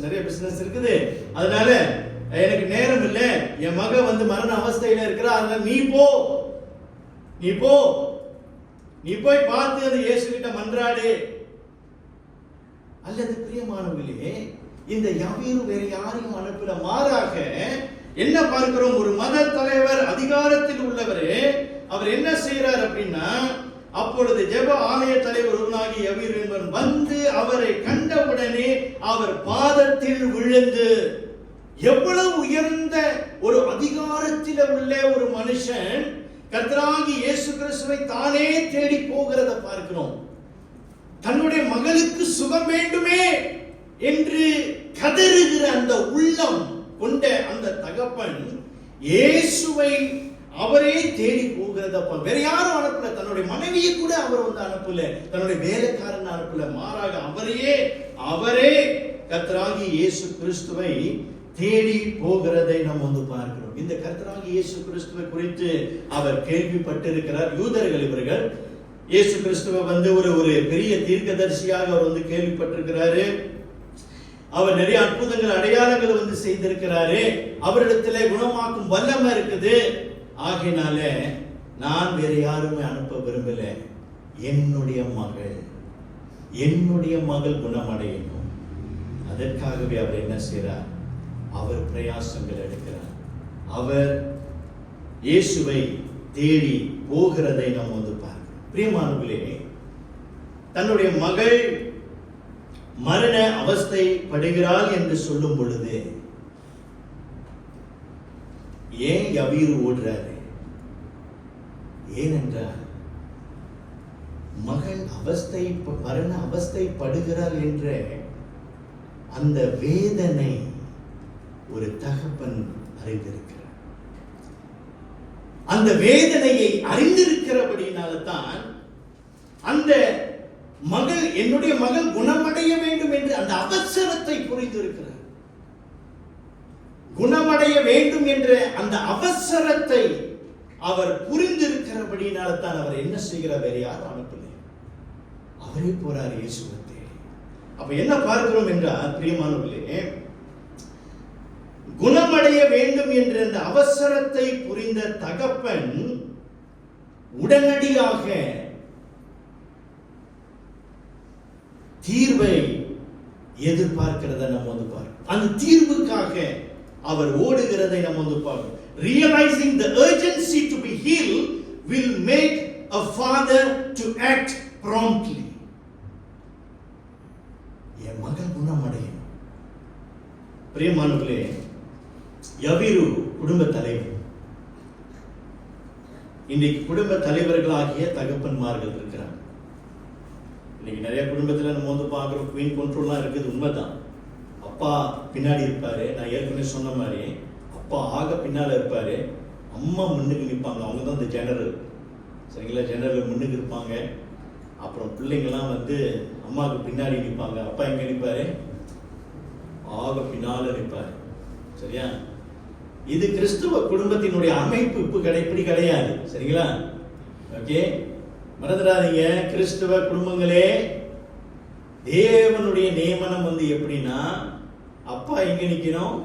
நிறைய பிசினஸ் இருக்குது, அதனால எனக்கு நேரம் இல்லை, என் மக வந்து மரண அவஸ்தையில இருக்கிறா, அதனால நீ போய் பார்த்து அந்த இயேசு கிட்ட மன்றாடு. அல்லது பிரியமானவர்களே, இந்த யவீரு வேற யாரையும் அனுப்பல, மாறாக என்ன பார்க்கிறோம், ஒரு மத தலைவர், அதிகாரத்தில் உள்ளவர், அவர் என்ன செய்யறார் அப்படின்னா, அப்பொழுது ஜெப ஆலய தலைவர் ஒருவனாகிய யவீரு என்பவன் வந்து அவரை கண்டவுடனே அவர் பாதத்தில் விழுந்து. எவ்வளவு உயர்ந்த ஒரு அதிகாரத்தில் உள்ள ஒரு மனுஷன் கர்த்தராகிய இயேசு கிறிஸ்துவை தானே தேடி போகிறத பார்க்கிறோம். தன்னுடைய மகளுக்கு சுகம் வேண்டுமே என்று கதறுகிற அந்த உள்ளம் கொண்ட அந்த தகப்பன் இயேசுவை அவரே தேடி போகிறத, வேற யாரும் அனுப்பல, தன்னுடைய மனைவியை கூட அவர் வந்து அனுப்பல, தன்னுடைய வேலைக்காரன் அனுப்பல, மாறாக அவரே கர்த்தராகிய இயேசு கிறிஸ்துவை தேடி போகிறதை நாம் வந்து பார்க்கிறோம். இந்த கர்த்தராகிய இயேசு கிறிஸ்துவை குறித்து அவர் கேள்விப்பட்டிருக்கிறார். யூதர்கள் இவர்கள் இயேசு கிறிஸ்துவை வந்து ஒரு பெரிய தீர்க்கதரிசியாக அவர் வந்து கேள்விப்பட்டிருக்கிறாரு. அவர் நிறைய அற்புதங்கள், அடையாளங்கள் வந்து செய்திருக்கிறாரு. அவரிடத்துல குணமாக்கும் வல்லமை இருக்குது. ஆகையினால நான் வேற யாருமே அனுப்ப விரும்பல, என்னுடைய மகள் குணமடையணும். அதற்காகவே அவர் என்ன செய்றார், அவர் பிரயாசங்கள் எடுக்கிறார். அவர் இயேசுவை தேடி போகிறதை நாம் வந்து பார்க்கிறோம். பிரியமானவர்களே, தன்னுடைய மகள் மரண அவஸ்தை படுகிறாள் என்று சொல்லும் பொழுது ஏன் யவீரு ஓடுறாரு? ஏனென்றால் மகள் மரண அவஸ்தை படுகிறாள் என்ற அந்த வேதனை ஒரு தகப்பன் அறிந்திருக்கிறார். அந்த வேதனையை அறிந்திருக்கிறபடினால்தான் அந்த மகள், என்னுடைய மகள் குணமடைய வேண்டும் என்று அந்த அவசரத்தை புரிந்திருக்கிறார். குணமடைய வேண்டும் என்ற அந்த அவசரத்தை அவர் புரிந்திருக்கிறபடினால்தான் அவர் என்ன செய்கிறார், வேற யாரும் அனுப்பல, அவரே போறார் இயேசுவை. அப்ப என்ன பார்க்கிறோம் என்றால் பிரியமானவர்களே, குணமடைய வேண்டும் என்ற அந்த அவசரத்தை புரிந்த தகப்பன் உடனடியாக தீர்வை எதிர்பார்க்கிறத நம்ம வந்து பார்க்கிறோம். அந்த தீர்வுக்காக அவர் ஓடுகிறதை நம்ம வந்து பார்க்கிறோம். Realizing the urgency to be healed will make a father to act promptly. என் மகன் குணமடையணும். பிரியமானவர்களே, யவீரு குடும்ப தலைவர். இன்னைக்கு குடும்ப தலைவர்களாகிய தகப்பன்மார்கள் இருக்கிறாங்க. இன்னைக்கு நிறைய குடும்பத்தில் நம்ம வந்து பார்க்குறோம், குவீன் கண்ட்ரோல்லாம் இருக்குது, உண்மைதான். அப்பா பின்னாடி இருப்பாரு, நான் ஏற்கனவே சொன்ன மாதிரி அப்பா ஆக பின்னால இருப்பாரு, அம்மா முன்னுக்கு நிற்பாங்க, அவங்க தான் இந்த ஜெனரல். சரிங்களா? ஜன்னலில் முன்னுக்கு இருப்பாங்க. அப்புறம் பிள்ளைங்கள்லாம் வந்து அம்மாவுக்கு பின்னாடி நிற்பாங்க. அப்பா எங்கே நிற்பாரு? ஆக பின்னால் நிற்பாரு. சரியா? இது கிறிஸ்துவ குடும்பத்தினுடைய அமைப்பு இப்படி கிடையாது. சரிங்களா? ஓகே, மறந்துடாதீங்க. கிறிஸ்துவ குடும்பங்களே, தேவனுடைய நியமனம் வந்து எப்படின்னா, அப்பா எங்க நிக்கணும்?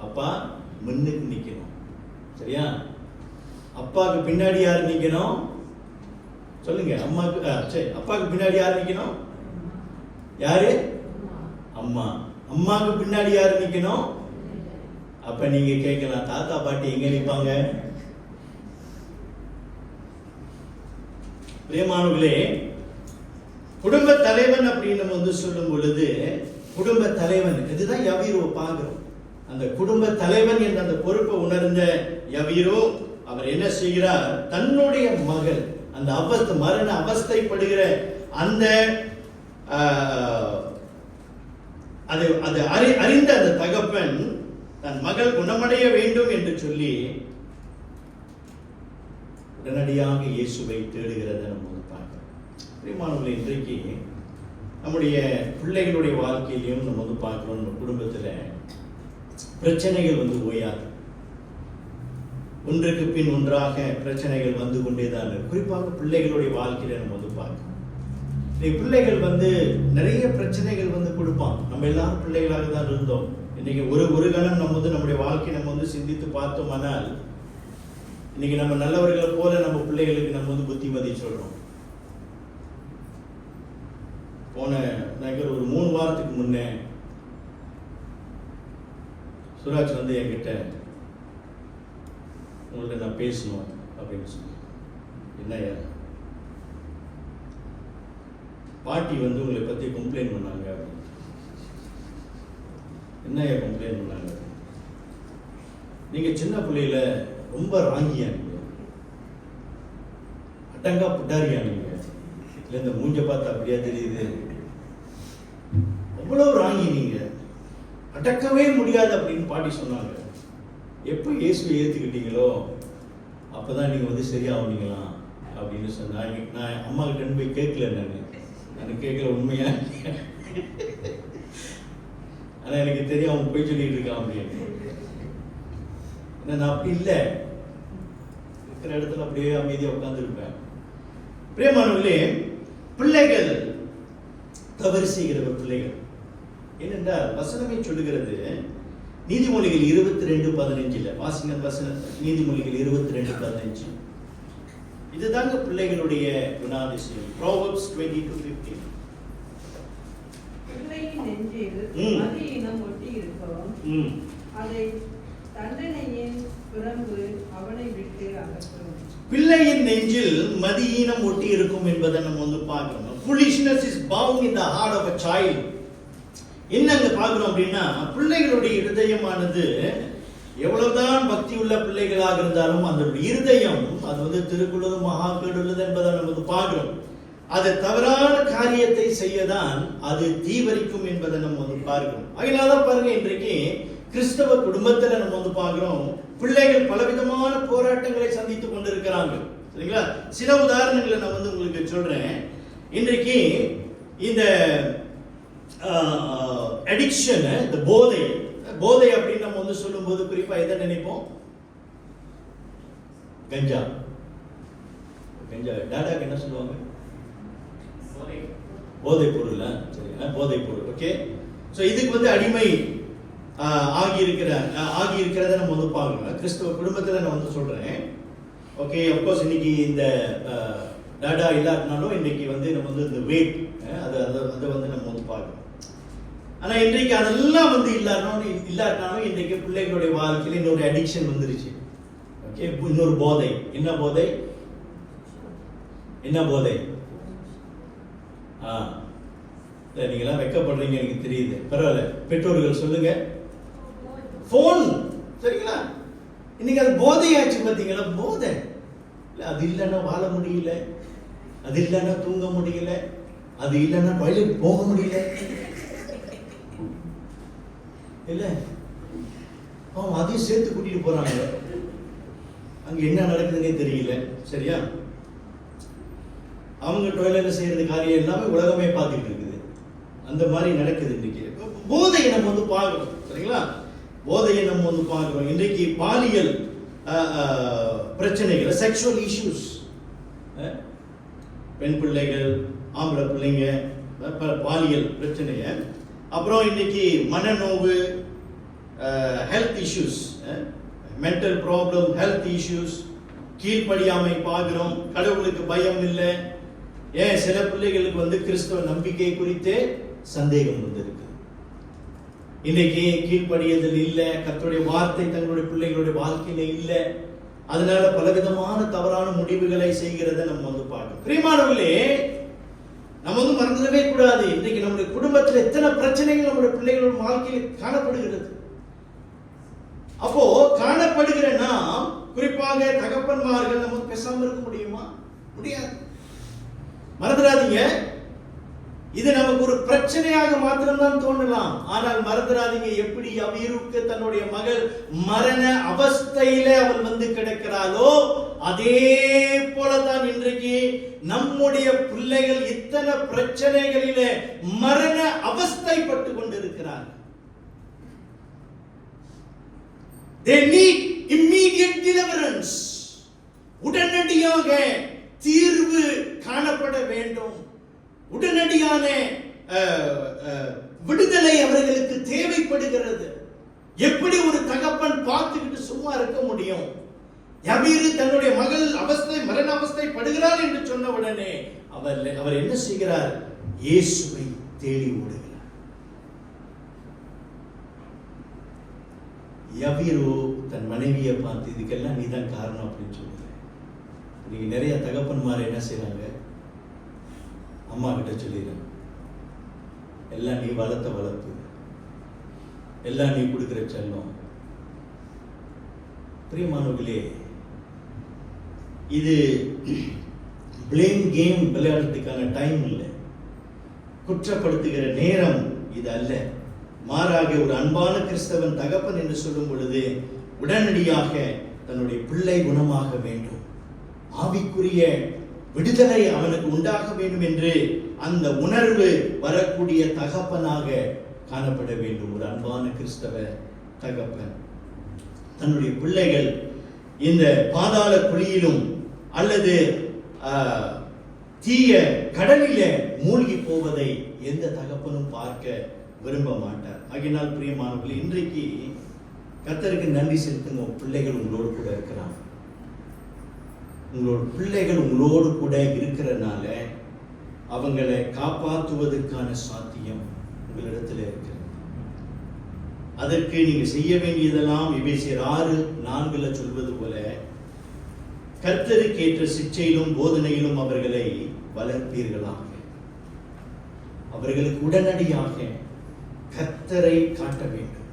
அப்பா முன்னுக்கு நிக்கணும். சரியா? அப்பாவுக்கு பின்னாடி யார் நிக்கணும்? சொல்லுங்க. அம்மாக்கு சரி, அப்பாவுக்கு பின்னாடி யார் நிக்கணும்? யாரு? அம்மா. அம்மாவுக்கு பின்னாடி யார் நிக்கணும்? அப்ப நீங்க கேட்கலாம், தாத்தா பாட்டி எங்க நிற்பாங்க? பிரியமானவர்களே, குடும்ப தலைவன் அப்படின்னு வந்து சொல்லும் பொழுது, குடும்ப தலைவன் இதுதான் யவீரோ பார்க்கிறோம். அந்த குடும்ப தலைவன் என்ற அந்த பொறுப்பை உணர்ந்த யவீரோ அவர் என்ன செய்கிறார்? தன்னுடைய மகள் அந்த மரண அவஸ்தைப்படுகிற அந்த அறிந்த அந்த தகப்பன் தன் மகள் குணமடைய வேண்டும் என்று சொல்லி உடனடியாக இயேசுவை தேடுகிறத நம்ம பார்க்கிறோம். பிரியமானவர்களே, இன்றைக்கு நம்முடைய பிள்ளைகளுடைய வாழ்க்கையிலையும் நம்ம வந்து பார்க்கிறோம். நம்ம குடும்பத்தில் பிரச்சனைகள் வந்து ஓயாது. ஒன்றுக்கு பின் ஒன்றாக பிரச்சனைகள் வந்து கொண்டேதான். குறிப்பாக பிள்ளைகளுடைய வாழ்க்கையில நம்ம வந்து பார்க்கிறோம். பிள்ளைகள் வந்து நிறைய பிரச்சனைகள் வந்து கொடுப்பான். நம்ம எல்லாரும் பிள்ளைகளாக தான் இருந்தோம். இன்னைக்கு ஒரு கணம் நம்ம வந்து நம்முடைய வாழ்க்கையை நம்ம வந்து சிந்தித்து பார்த்தோமானால், இன்னைக்கு நம்ம நல்லவர்களை போல நம்ம பிள்ளைகளுக்கு நம்ம வந்து புத்திமதி சொல்றோம். போன ஒரு 3 வாரத்துக்கு முன்னே சுராஜ் வந்து என்கிட்ட, உங்கள்கிட்ட நான் பேசணும் அப்படின்னு சொல்லி. என்னையா? பாட்டி வந்து உங்களை பத்தி கம்ப்ளைண்ட் பண்ணாங்க. என்னையா கம்ப்ளைண்ட் பண்ணாங்க? நீங்க சின்ன பிள்ளையில ரொம்ப ராங்கியா நீங்க, அட்டங்கா புட்டாரியா நீங்க, இல்ல இந்த மூஞ்ச பார்த்து அப்படியா தெரியுது, அவ்வளவு ராங்கி நீங்க, அடக்கவே முடியாது அப்படின்னு பாட்டி சொன்னாங்க. எப்போ இயேசுவை ஏற்றுக்கிட்டீங்களோ அப்போதான் நீங்கள் வந்து சரியாகுனீங்களாம் அப்படின்னு சொன்னாங்க. நான் அம்மா கிட்ட போய் கேட்கல, நான் கேட்கல உண்மையா. ஆனால் எனக்கு தெரியும் அவன் போய் சொல்லிட்டு இருக்கான் அப்படின்னு. ஏன்னா நான் அப்படி இல்லை, இருக்கிற இடத்துல அப்படியே அமைதியாக உட்காந்துருப்பேன். பிரியமானவர்களே, பிள்ளைகள் தவறு செய்கிறவர் பிள்ளைகள். ஏனென்றால் வசனமே சொல்லுகிறது, நீதிமொழிகள் 22:15 வாசிங்க வசனம். நீதிமொழிகள் 22:15. இதுதாங்க பிள்ளைகளுடைய குணாதிசயம். Proverbs 20:15. பிள்ளையின் நெஞ்சில் மதியினம் ஒட்டி இருக்கவும், அதை தண்டனையின் பிரம்பு அவனை விட்டு அகற்றும். பிள்ளையின் நெஞ்சில் மதியீனம் ஒட்டி இருக்கும் என்பதை நம்ம வந்து பார்க்கணும். Foolishness is bound in the heart of a child. என்னங்க பார்க்கிறோம் அப்படின்னா, பிள்ளைகளுடைய இருதயமானது எவ்வளவுதான் பக்தி உள்ள பிள்ளைகளாக இருந்தாலும் அந்த இருதயம் அது வந்து திருக்குள்ளது மகா கேடுள்ளது என்பதை நம்ம பார்க்கிறோம். அது தவறான காரியத்தை செய்யதான் அது தீவரிக்கும் என்பதை நம்ம வந்து பார்க்கிறோம். அதனாலதான் பாருங்க, இன்றைக்கு கிறிஸ்தவ குடும்பத்துல நம்ம வந்து பார்க்கிறோம், பிள்ளைகள் பலவிதமான போராட்டங்களை சந்தித்துக் கொண்டிருக்கிறாங்க. சரிங்களா? சில உதாரணங்களை நான் வந்து உங்களுக்கு சொல்றேன். இன்றைக்கு இந்த அடிக்ஷன், இந்த போதை அப்படின்னு நம்ம வந்து சொல்லும் போது குறிப்பா எதை நினைப்போம்? கஞ்சா. டாடாக்கு என்ன சொல்லுவாங்க? போதை பொருள். சரி, போதை பொருள். ஓகே, சோ இதுக்கு வந்து அடிமை ஆகி இருக்கிறத நம்ம வந்து பார்க்கணும். கிறிஸ்தவ குடும்பத்துல நான் வந்து சொல்றேன். ஓகே, அப்கோர்ஸ் இன்னைக்கு இந்த டாடா இல்லாட்டினாலும் இன்னைக்கு வந்து நம்ம வந்து இந்த வெயிட் அதை வந்து நம்ம வந்து பார்க்கணும். ஆனா இன்றைக்கு அதெல்லாம் வந்து இல்லாட்டினாலும் இன்றைக்கு பிள்ளைகளுடைய வாழ்க்கையில இன்னொரு அடிக்ஷன் வந்துருச்சு. ஓகே, இன்னொரு போதை. என்ன போதை? என்ன போதை? நீங்க எல்லாம் வெக்கப்படுறீங்க, எனக்கு தெரியுது. பரவாயில்ல, பெற்றோர்கள் சொல்லுங்க. போன். சரிங்களா? இன்னைக்கு அது போதையாச்சு. பார்த்தீங்களா? போதை. அது இல்லைன்னா வாழ முடியல, அது இல்லைன்னா தூங்க முடியல, அது இல்லைன்னா டாய்லெட் போக முடியல. இல்ல, அவன் அதையும் சேர்த்து கூட்டிட்டு போறாங்க. அங்க என்ன நடக்குதுன்னே தெரியல. சரியா? அவங்க டொய்லெட்ல செய்யறது காரியம் எல்லாமே உலகமே பார்த்துட்டு இருக்குது. அந்த மாதிரி நடக்குது இன்னைக்கு. போதையை நம்ம வந்து பார்க்கிறோம், சரிங்களா? போதையை நம்ம வந்து பார்க்கிறோம். இன்றைக்கு பாலியல் பிரச்சனைகள், செக்ஷுவல் இஷ்யூஸ், பெண் பிள்ளைகள், ஆம்பளை பிள்ளைங்க, பாலியல் பிரச்சனைய, அப்புறம் இன்னைக்கு மனநோவு, health issues, mental problem, health issues, கீழ்ப்படியாமை பார்க்கிறோம், கடவுளுக்கு பயம் இல்லை. ஏன் சில பிள்ளைகளுக்கு வந்து கிறிஸ்தவ நம்பிக்கை குறித்தே சந்தேகம் வந்திருக்கு. இன்னைக்கு கீழ்ப்படியதில் இல்லை, கர்த்தருடைய வார்த்தை தங்களுடைய பிள்ளைகளுடைய வாழ்க்கையில இல்லை, அதனால பலவிதமான தவறான முடிவுகளை செய்கிறத நம்ம வந்து பார்க்கணும். பிரியமானவர்களே, நம்ம வந்து மறந்துடவே கூடாது, இன்னைக்கு நம்முடைய குடும்பத்தில் எத்தனை பிரச்சனைகள் நம்முடைய பிள்ளைகளோட வாழ்க்கையில் காணப்படுகிறது. அப்போ காணப்படுகிற நாம், குறிப்பாக தகப்பன்மார்கள், நமக்கு பேசாம இருக்க முடியுமா? முடியாது. மறந்துடாதீங்க, இது நமக்கு ஒரு பிரச்சனையாக மாத்திரம்தான் தோணலாம். ஆனால் மறந்துடாதீங்க, எப்படி யவீருக்கு தன்னுடைய மகள் மரண அவஸ்தையில அவள் வந்து கிடக்கிறாளோ, அதே போலதான் இன்றைக்கு நம்முடைய பிள்ளைகள் இத்தனை பிரச்சனைகளிலே மரண அவஸ்தைப்பட்டு கொண்டிருக்கிறார்கள். They need immediate deliverance. உடனடியாக தீர்வு காணப்பட வேண்டும். உடனடியான விடுதலை அவர்களுக்கு தேவைப்படுகிறது. எப்படி ஒரு தகப்பன் பார்த்துக்கிட்டு சும்மா இருக்க முடியும்? யவீரு தன்னுடைய மகள் மரண அவஸ்தை படுகிறார் என்று சொன்ன உடனே அவர் என்ன செய்கிறார்? இயேசுவை தேடி ஓடுகிறார். யவீரு தன் மனைவியை பார்த்து, இதுக்கெல்லாம் நீதான் காரணம் அப்படின்னு சொல்லுங்க. நீங்க நிறைய தகப்பன்மார் என்ன செய்யறாங்க? அம்மா கிட்ட சொல்லிடுறாங்க, எல்லாம் நீ வளர்த்த வளர்ப்பு, எல்லாம் நீ கொடுக்கிற செல்லம். பிரியமானவர்களே, இது பிளேம் கேம் விளையாடுறதுக்கான டைம் இல்லை, குற்றப்படுத்துகிற நேரம் இது அல்ல. மாறாக ஒரு அன்பான கிறிஸ்தவன் தகப்பன் என்று சொல்லும் பொழுது உடனடியாக தன்னுடைய பிள்ளை குணமாக வேண்டும், ஆவிக்குரிய விடுதலை அவனுக்கு உண்டாக வேண்டும் என்று அந்த உணர்வு வரக்கூடிய தகப்பனாக காணப்பட வேண்டும் ஒரு அன்பான கிறிஸ்தவ தகப்பன். தன்னுடைய பிள்ளைகள் இந்த பாதாள குழியிலும் அல்லது தீய கடலில மூழ்கி போவதை எந்த தகப்பனும் பார்க்க விரும்ப மாட்டார். ஆகையினால் பிரியமானவர்களே, இன்றைக்கு கர்த்தருக்கு நன்றி செலுத்துங்க. பிள்ளைகள் உங்களோடு கூட இருக்கிறாங்க. உங்களோட பிள்ளைகள் உங்களோடு கூட இருக்கிறனால அவங்களை காப்பாற்றுவதற்கான சாத்தியம் உங்களிடத்தில் இருக்கிறது. அதற்கு நீங்க செய்ய வேண்டியதெல்லாம் எபேசியர் 6:4 சொல்வது போல, கர்த்தருக்கு ஏற்ற சிக்ஷையிலும் போதனையிலும் அவர்களை வளர்ப்பீர்களாக. அவர்களுக்கு உடனடியாக கர்த்தரை காட்ட வேண்டும்.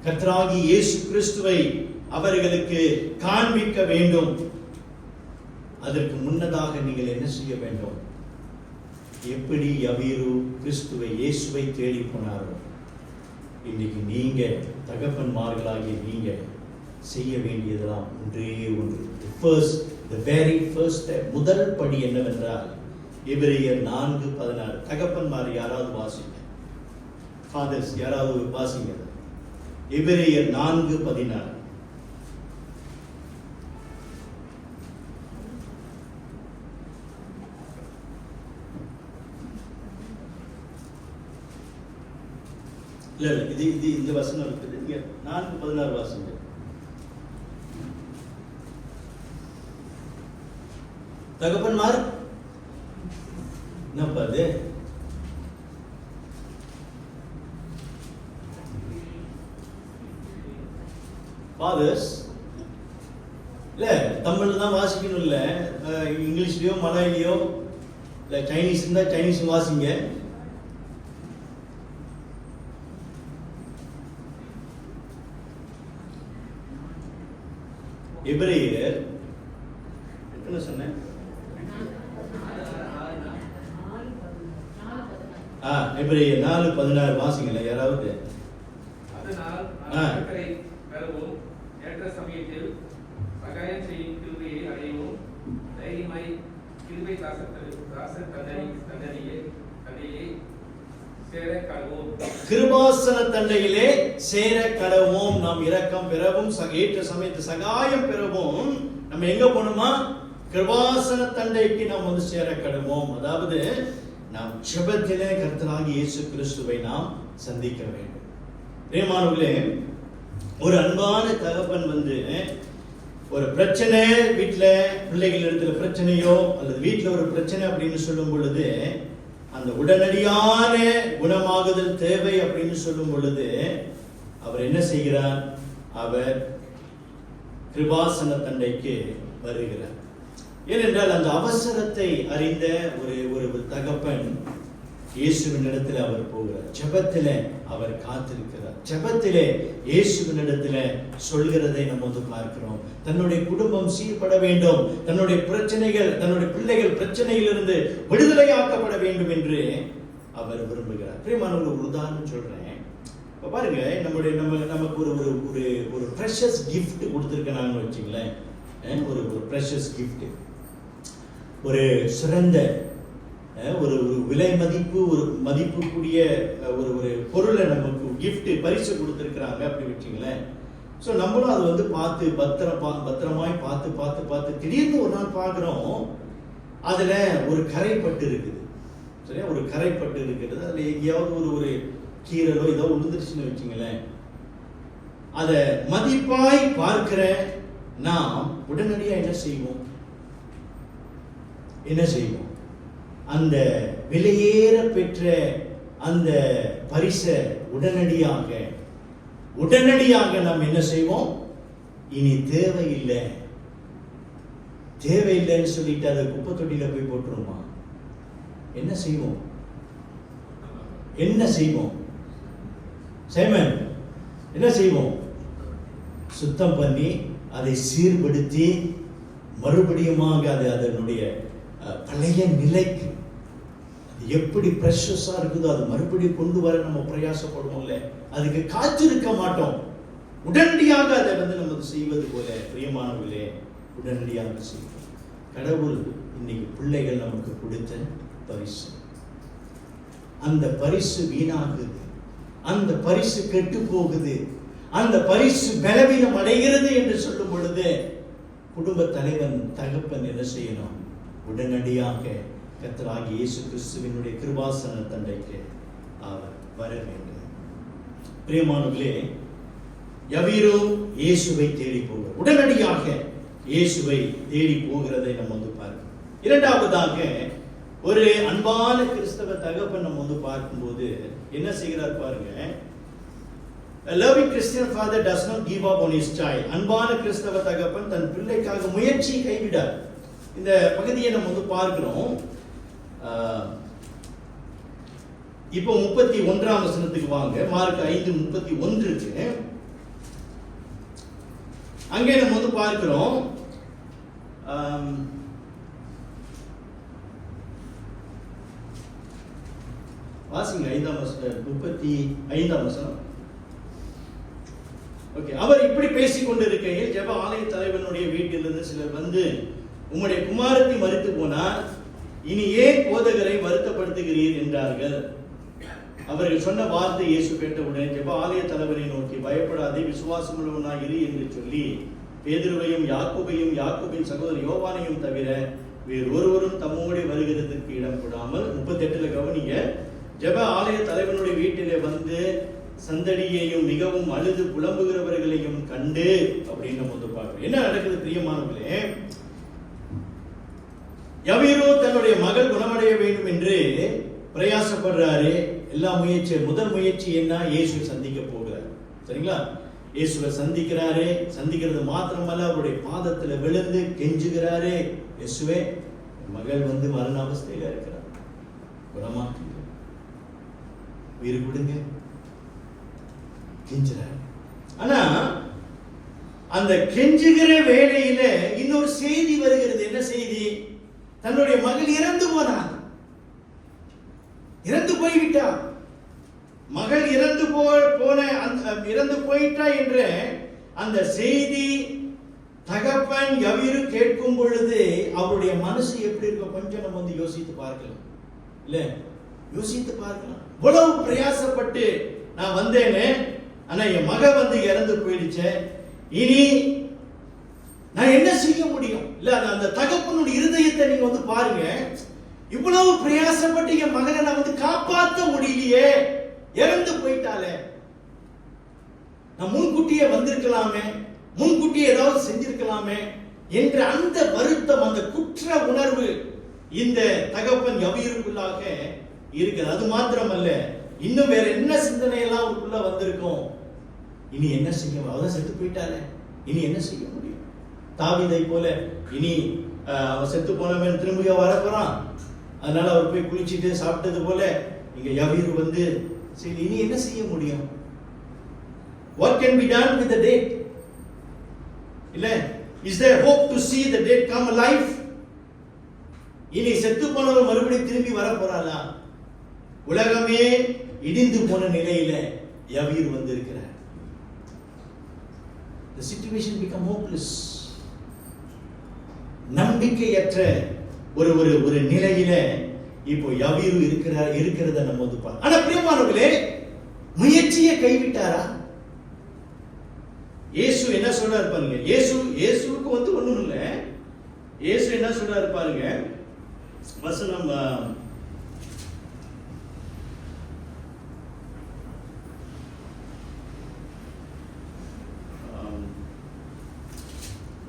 கர்த்தராகி இயேசு கிறிஸ்துவை அவர்களுக்கு காண்பிக்க வேண்டும். அதற்கு முன்னதாக நீங்கள் என்ன செய்ய வேண்டும்? எப்படி யவீரு கிறிஸ்துவை இயேசுவை தேடி போனாரோ, இன்னைக்கு நீங்க தகப்பன்மார்களாகிய நீங்க செய்ய வேண்டியதெல்லாம் ஒன்றே ஒன்று. the very first step, முதல் படி என்னவென்றால் எபிரேயர் 4:16. தகப்பன்மார் யாராவது வாசிங்க, ஃபாதர்ஸ் யாராவது வாசிங்க. எபிரேயர் 4:16. இல்ல இது இந்த வசனம் இருக்குது. நீங்க 4:16 வாசிங்க. தகப்பன்மார் என்னப்பா அது? ஃபாதர்ஸ் இல்ல தமிழ்ல தான் வாசிக்கணும், இல்ல இங்கிலீஷ்லயோ மலையிலயோ இல்ல சைனீஸ் இருந்தா சைனீஸ் வாசிங்க. எபிரேயர் என்ன சொன்னேன்? எபிரேயர் 4:16 வாசிங்களா யாராவது? அதனால் பெறவும் ஏற்ற சமயத்தில் சகாயம் செய்யும் கிருபையை அடையவும் தைரியமாய் கிருபை கிருபாசன தண்டையிலே சேர கடவோம். நாம் இரக்கம் பெறவும் ஏற்ற சமயத்து சகாயம் பெறவும் நம்ம எங்க போகணுமா? கிருபாசன தண்டைக்கு நாம் வந்து சேர கடவோம். அதாவது நாம் ஜெபத்திலே கர்த்தராகிய இயேசு கிறிஸ்துவை நாம் சந்திக்க வேண்டும். பிரியமானவர்களே, ஒரு அன்பான தகப்பன் வந்து ஒரு பிரச்சனை, வீட்டுல பிள்ளைகள் இடத்துல பிரச்சனையோ அல்லது வீட்டுல ஒரு பிரச்சனை அப்படின்னு சொல்லும் பொழுது, அந்த உடனடியான குணமாகுதல் தேவை அப்படின்னு சொல்லும் பொழுது அவர் என்ன செய்கிறார்? அவர் கிருபாசன தண்டைக்கு வருகிறார். ஏனென்றால் அந்த அவசரத்தை அறிந்த ஒரு தகப்பன் இயேசுவின் இடத்துல அவர் போகிறார். ஜெபத்திலே அவர் காத்திருக்கிறார். ஜெபத்திலே இயேசுவின் இடத்துல சொல்கிறதை நம்ம வந்து பார்க்கிறோம். தன்னுடைய குடும்பம் சீர்பட வேண்டும், தன்னுடைய பிரச்சனைகள், தன்னுடைய பிள்ளைகள் பிரச்சனையிலிருந்து விடுதலையாக்கப்பட வேண்டும் என்று அவர் விரும்புகிறார். பிரியமான ஒரு உதாரணம் சொல்றேன். இப்ப பாருங்க, நமக்கு ஒரு ப்ரெஷஸ் கிஃப்ட் கொடுத்துருக்காங்கன்னு வச்சுங்களேன். ஒரு ப்ரெஷஸ் கிஃப்ட், ஒரு சிறந்த ஒரு விலை மதிப்பு, ஒரு மதிப்பு கூடிய ஒரு பொருளை நமக்கு கிஃப்ட் பரிசு கொடுத்துருக்குறாங்க அப்படி வச்சுங்களேன். ஸோ நம்மளும் அதை வந்து பார்த்து பத்திரமாய் பார்த்து திடீர்னு ஒரு நாள் பார்க்குறோம், அதில் ஒரு கரைப்பட்டு இருக்குது. சரியா? ஒரு கரைப்பட்டு இருக்கிறது. அதில் எங்கேயாவது ஒரு கீரலோ ஏதோ விழுந்துருச்சுன்னு வச்சுங்களேன். அதை மதிப்பாய் பார்க்கிற நாம் உடனடியாக என்ன செய்வோம்? அந்த விலையேற பெற்ற அந்த பரிசை உடனடியாக நாம் என்ன செய்வோம்? இனி தேவையில்லைன்னு சொல்லிட்டு அதை குப்பை தொட்டியில போய் போட்டுருமா? என்ன செய்வோம் சைமன்? என்ன செய்வோம்? சுத்தம் பண்ணி அதை சீர்படுத்தி மறுபடியுமாக அது அதனுடைய பழைய நிலைக்கு, அது எப்படி ப்ரெஷஸா இருக்குதோ அது மறுபடியும் கொண்டு வர நம்ம பிரயாசப்படுவோம்ல. அதுக்கு காத்திருக்க மாட்டோம். உடனடியாக அதை வந்து நம்ம செய்வது போல பிரியமானவர்களே, உடனடியாக செய்வோம். கடவுள் இன்னைக்கு பிள்ளைகள் நமக்கு கொடுத்த பரிசு, அந்த பரிசு வீணாகுது, அந்த பரிசு கெட்டு போகுது, அந்த பரிசு பலவீனம் அடைகிறது என்று சொல்லும் பொழுது குடும்ப தலைவன் தகப்பன் என்ன செய்யணும்? உடனடியாக கர்த்தராகிய இயேசு கிறிஸ்துவினுடைய கிருபாசன தண்டைக்கு அவர் வர வேண்டும். பிரியமானவர்களே, யவீரோ இயேசுவை தேடி போகிறார். உடனடியாக இயேசுவை தேடி போகிறதை நம்ம வந்து பார்க்கிறோம். இரண்டாவதாக ஒரு அன்பான கிறிஸ்தவ தகப்பன் நம்ம வந்து பார்க்கும்போது என்ன செய்கிறார் பாருங்க. A loving Christian father does not give up on his child. அன்பான கிறிஸ்தவ தகப்பன் தன் பிள்ளைக்காக முயற்சியை கைவிடார். இந்த பகுதியை நம்ம வந்து பார்க்கிறோம். இப்போ 31ஆம் வசனத்துக்கு வாங்க. மார்க் 5:31 அங்கே நம்ம வந்து பார்க்கிறோம். வாசிங்க 5ஆம் வசனம், 35ஆம் வசனம். ஓகே. அவர் இப்படி பேசிக் கொண்டிருக்கையில் ஜெப ஆலய தலைவனுடைய வீட்டிலிருந்து சிலர் வந்து, உம்முடைய குமாரத்தி மரித்து போனார், இனி ஏன் போதகரை வருத்தப்படுத்துகிறீர் என்றார்கள். அவர்கள் சொன்ன வார்த்தை இயேசு கேட்டவுடன் ஜெப ஆலய தலைவரை நோக்கி, பயப்படாதே, விசுவாசமுள்ளவனாய் இரு என்று சொல்லி பேதுருவையும் யாக்கோபையும் சகோதரர் யோவானையும் தவிர வேறு ஒருவரும் தம்மோடு வருகிறதுக்கு இடம் கொடாமல். 38 கவனிங்க. ஜெப ஆலய தலைவனுடைய வீட்டிலே வந்து சந்தடியையும் மிகவும் அழுது புலம்புகிறவர்களையும் கண்டு அப்படின்னு நம்ம வந்து பார்க்கிறோம். என்ன நடக்குது பிரியமானவர்களே? யவீரோ தன்னுடைய மகள் குணமடைய வேண்டும் என்று பிரயாசப்படுறாரு. எல்லா முதல் முயற்சி என்ன? இயேசுவை சந்திக்க போகிறார். சரிங்களா? இயேசுவை சந்திக்கிறாரு. சந்திக்கிறது மாத்திரமல்ல, அவருடைய பாதத்துல விழுந்து கெஞ்சுகிறாரு, இயேசுவே, மகள் வந்து மரண அவஸ்தையில இருக்கிறார், குணமாக்குங்க, உயிர் கொடுங்க, கெஞ்சுறாரு. ஆனா அந்த கெஞ்சுகிற வேளையில இன்னொரு செய்தி வருகிறது. என்ன செய்தி? தன்னுடைய மகள் இறந்து போனார், இறந்து போய்விட்டார். மகள் இறந்து போயிட்டா என்ற அந்த செய்தி தகப்பன் யவீரு கேட்கும் பொழுது அவருடைய மனசு எப்படி இருக்க கொஞ்சம் நம்ம வந்து யோசித்து பார்க்கலாம். இல்ல யோசித்து பார்க்கலாம். இவ்வளவு பிரயாசப்பட்டு நான் வந்தேனே, ஆனா என் மக வந்து இறந்து போயிடுச்சே, இனி நான் என்ன செய்ய முடியும்? இல்ல அந்த தகப்பனுடைய இருதயத்தை நீங்க வந்து பாருங்க. இவ்வளவு பிரயாசப்பட்டு என் மகனை நான் வந்து காப்பாற்ற முடியலையே, இறந்து போயிட்டாலே, நான் முன்கூட்டியே வந்திருக்கலாமே, முன்கூட்டியே ஏதாவது செஞ்சிருக்கலாமே என்ற அந்த வருத்தம், அந்த குற்ற உணர்வு இந்த தகப்பன் யவீருக்குள்ளாக இருக்குது. அது மாத்திரமல்ல, இன்னும் வேற என்ன சிந்தனை எல்லாம் அவருக்குள்ள வந்திருக்கும். இனி என்ன செய்ய, அவதான் செத்து போயிட்டாலே, இனி என்ன செய்ய முடியும்? தாவீதை போல இனி அவன் செத்து போனவன் திரும்பிய வரப்போறான், அதனால அவர் போய் குளிச்சுட்டு சாப்பிட்டது போல இங்க யவீரு வந்து சரி இனி என்ன செய்ய முடியும்? What can be done with the dead? இல்ல, is there hope to see the dead come alive? இனி செத்து போனவர் மறுபடியும் திரும்பி வர போறாளா? உலகமே இடிந்து போன நிலையில யவீர் வந்து இருக்கிறார். The situation become hopeless. நம்பிக்கையற்ற ஒரு ஒரு ஒரு நிலையில இப்போ யவீரு இருக்கிறத நம்ம வந்து பார்க்கலாம். ஆனா பிரியமானவர்களே, முயற்சியை கைவிட்டாரா? இயேசு என்ன சொல்றாரு பாருங்க. இயேசுவுக்கு வந்து ஒண்ணும் இல்ல. இயேசு என்ன சொல்றாரு பாருங்க, வசனம்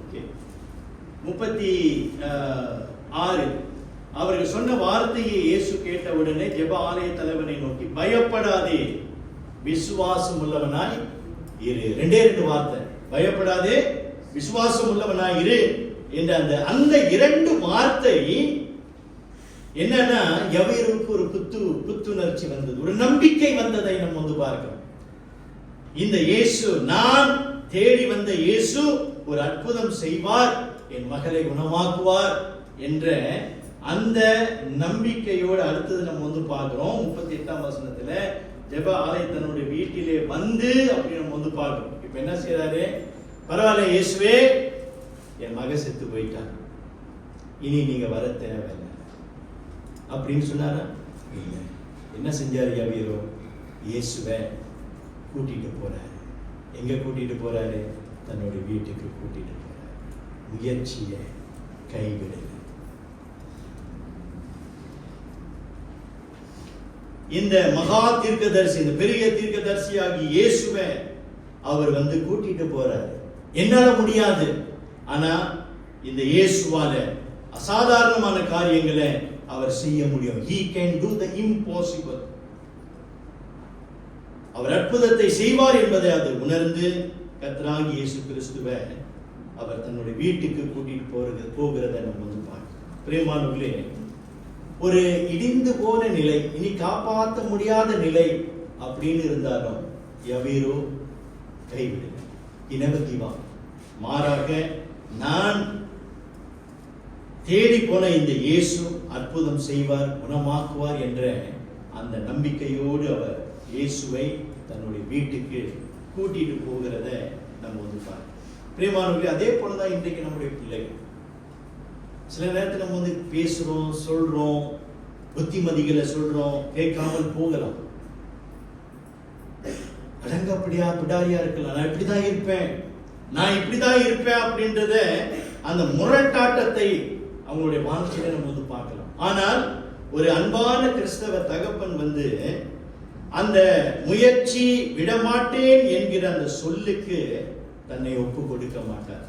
ஓகே 36. அவர்கள் சொன்ன வார்த்தையை இயேசு கேட்டவுடனே ஜெப ஆலய தலைவனை நோக்கி, பயப்படாதே, விசுவாசம் உள்ளவனாய் இரு. ரெண்டே வார்த்தை, பயப்படாதே, விசுவாசம் உள்ளவனாய் இரு என்ற அந்த இரண்டு வார்த்தை என்னன்னா யவீருக்கு ஒரு புத்துணர்ச்சி வந்தது, ஒரு நம்பிக்கை வந்ததை நம்ம வந்து பார்க்கிறோம். இந்த இயேசு, நான் தேடி வந்த இயேசு ஒரு அற்புதம் செய்வார், என் மகளை குணமாக்குவார் என்ற அந்த நம்பிக்கையோடு அடுத்தது நம்ம வந்து பார்க்கிறோம். 38ஆம் வசனத்துல ஜெப ஆலயத்தினுடைய வீட்டிலே வந்து அப்படி நம்ம வந்து பார்க்கிறோம். இப்ப என்ன செய்யறாரு? பரவாயில்ல இயேசுவே, என் மக செத்து போயிட்டான், இனி நீங்க வர தேவையில்லை அப்படின்னு சொன்னாரா? இல்லை. என்ன செஞ்சாரு யவீரோ? இயேசுவை கூட்டிட்டு போறாரு. எங்க கூட்டிட்டு போறாரு? தன்னுடைய வீட்டுக்கு கூட்டிட்டு போறாரு. முயற்சியை கைவிடல. இந்த மகா தீர்க்கதரிசி, இந்த பெரிய தீர்க்கதரிசியாகி இயேசுவை அவர் வந்து கூட்டிட்டு போறாரு. என்னால முடியாது, ஆனா இந்த இயேசுவால அசாதாரணமான காரியங்களை அவர் செய்ய முடியும். He can do the impossible. அவர் அற்புதத்தை செய்வார் என்பதை அது உணர்ந்து கர்த்தராகிய இயேசு கிறிஸ்துவை அவர் தன்னுடைய வீட்டுக்கு கூட்டிட்டு போகிறதை நம்ம வந்து பார்க்கிறோம். பிரியமானவர்களே, ஒரு இடிந்து போன நிலை, இனி காப்பாற்ற முடியாத நிலை அப்படின்னு இருந்தாலும் யவீரோ கைவிடல. இனவதிவா மாறாக, நான் தேடி போன இந்த இயேசு அற்புதம் செய்வார், குணமாக்குவார் என்ற அந்த நம்பிக்கையோடு அவர் இயேசுவை தன்னுடைய வீட்டுக்கு கூட்டிட்டு போகிறத நம்ம வந்து பார்க்கிறோம். பிரியமானவர்களே, அதே போலதான் இன்றைக்கு நம்முடைய பிள்ளைகள். சில நேரத்தில் நம்ம வந்து பேசுறோம், சொல்றோம், புத்திமதிகளை சொல்றோம், கேட்காமல் போகலாம். அடங்க அப்படியா பிடாரியா இருக்கலாம், நான் இப்படிதான் இருப்பேன், நான் இப்படிதான் இருப்பேன் அப்படின்றத அந்த முரட்டாட்டத்தை அவங்களுடைய வாழ்க்கையில நம்ம வந்து பார்க்கலாம். ஆனால் ஒரு அன்பான கிறிஸ்தவ தகப்பன் வந்து அந்த முயற்சி விடமாட்டேன் என்கிற அந்த சொல்லுக்கு தன்னை ஒப்பு கொடுக்க மாட்டார்.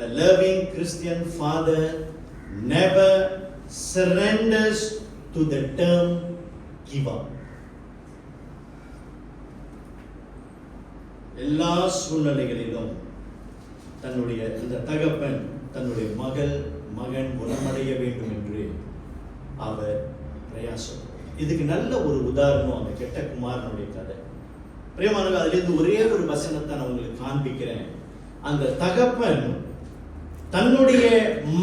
A loving Christian father never surrenders to the term give up. எல்லா சூழ்நிலைகளிலும் தன்னுடைய அந்த தகப்பன் தன்னுடைய மகன் குணமடைய வேண்டும் என்று அவர் பிரயாசம். இதுக்கு நல்ல ஒரு உதாரணம் அந்த கெட்ட குமாரனுடைய கதை. பிரியமானவர்களே, அதிலிருந்து ஒரே ஒரு வசனத்தை நான் உங்களுக்கு காண்பிக்கிறேன். அந்த தகப்பன் தன்னுடைய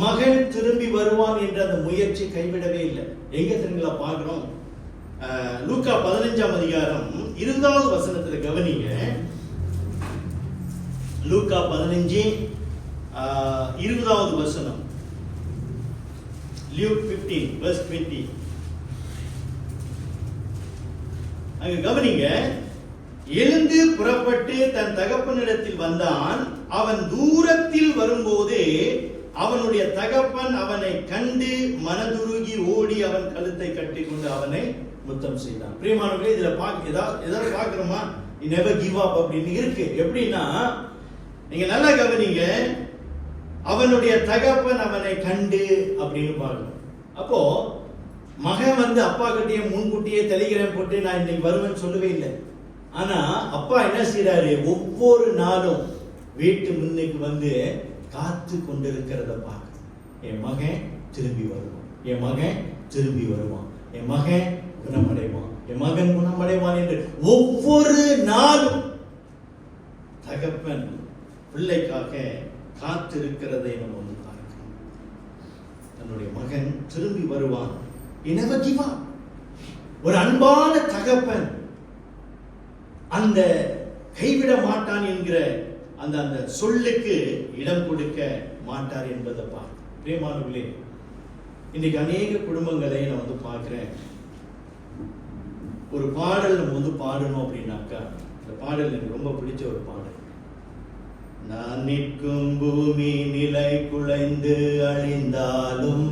மகன் திரும்பி வருவான் என்ற அந்த முயற்சி கைவிடவே இல்லை. எங்க திரும்பிங்களா பார்க்கிறோம்? லூக்கா 15ஆம் அதிகாரம் 20வது வசனத்துல கவனிங்க. லூக்கா 15 20வது வசனம். Luke 15 verse 20. அங்க கவனிங்க. எழுந்து புறப்பட்டு தன் தகப்பனிடத்தில் வந்தான். அவன் தூரத்தில் வரும்போதே அவனுடைய தகப்பன் அவனை கண்டு மனதுருகி ஓடி அவன் கழுத்தை கட்டிக்கொண்டு அவனை முத்தம் செய்தான். பிரியமானவர்களே, இதுல ஏதாவது பார்க்கிறோமா? never give up அப்படின்னு இருக்கு. எப்படின்னா, நீங்க நல்லா கவனிங்க. அவனுடைய தகப்பன் அவனை கண்டு அப்படின்னு பார்க்கணும். அப்போ மகன் வந்து அப்பா கிட்டே முன்கூட்டியே தெளிகிறேன் போட்டு நான் இன்னைக்கு வருவேன்னு சொல்லவே இல்லை. ஆனா அப்பா என்ன செய்யறாரு? ஒவ்வொரு நாளும் வீட்டு முன்னுக்கு வந்து காத்து கொண்டிருக்கிறத பார்க்க, என் மகன் திரும்பி வருவான், என் மகன் திரும்பி வருவான், என் மகன் குணமடைவான், என் மகன் குணமடைவான் என்று ஒவ்வொரு நாளும் தகப்பன் பிள்ளைக்காக காத்திருக்கிறதை நம்ம வந்து பார்க்கிறோம். தன்னுடைய மகன் திரும்பி வருவான். ஒரு அன்பான தகப்பன் அந்த கைவிட மாட்டான் என்கிற அந்த அந்த சொல்லுக்கு இடம் கொடுக்க மாட்டார் என்பதை பார்க்க. பிரியமானவர்களே, இன்னைக்கு அநேக குடும்பங்களை நான் வந்து பார்க்கிறேன். ஒரு பாடல் நம்ம வந்து பாடணும் அப்படின்னாக்கா, இந்த பாடல் எனக்கு ரொம்ப பிடிச்ச ஒரு பாடல். நான் நிற்கும் பூமி நிலை குலைந்து அழிந்தாலும்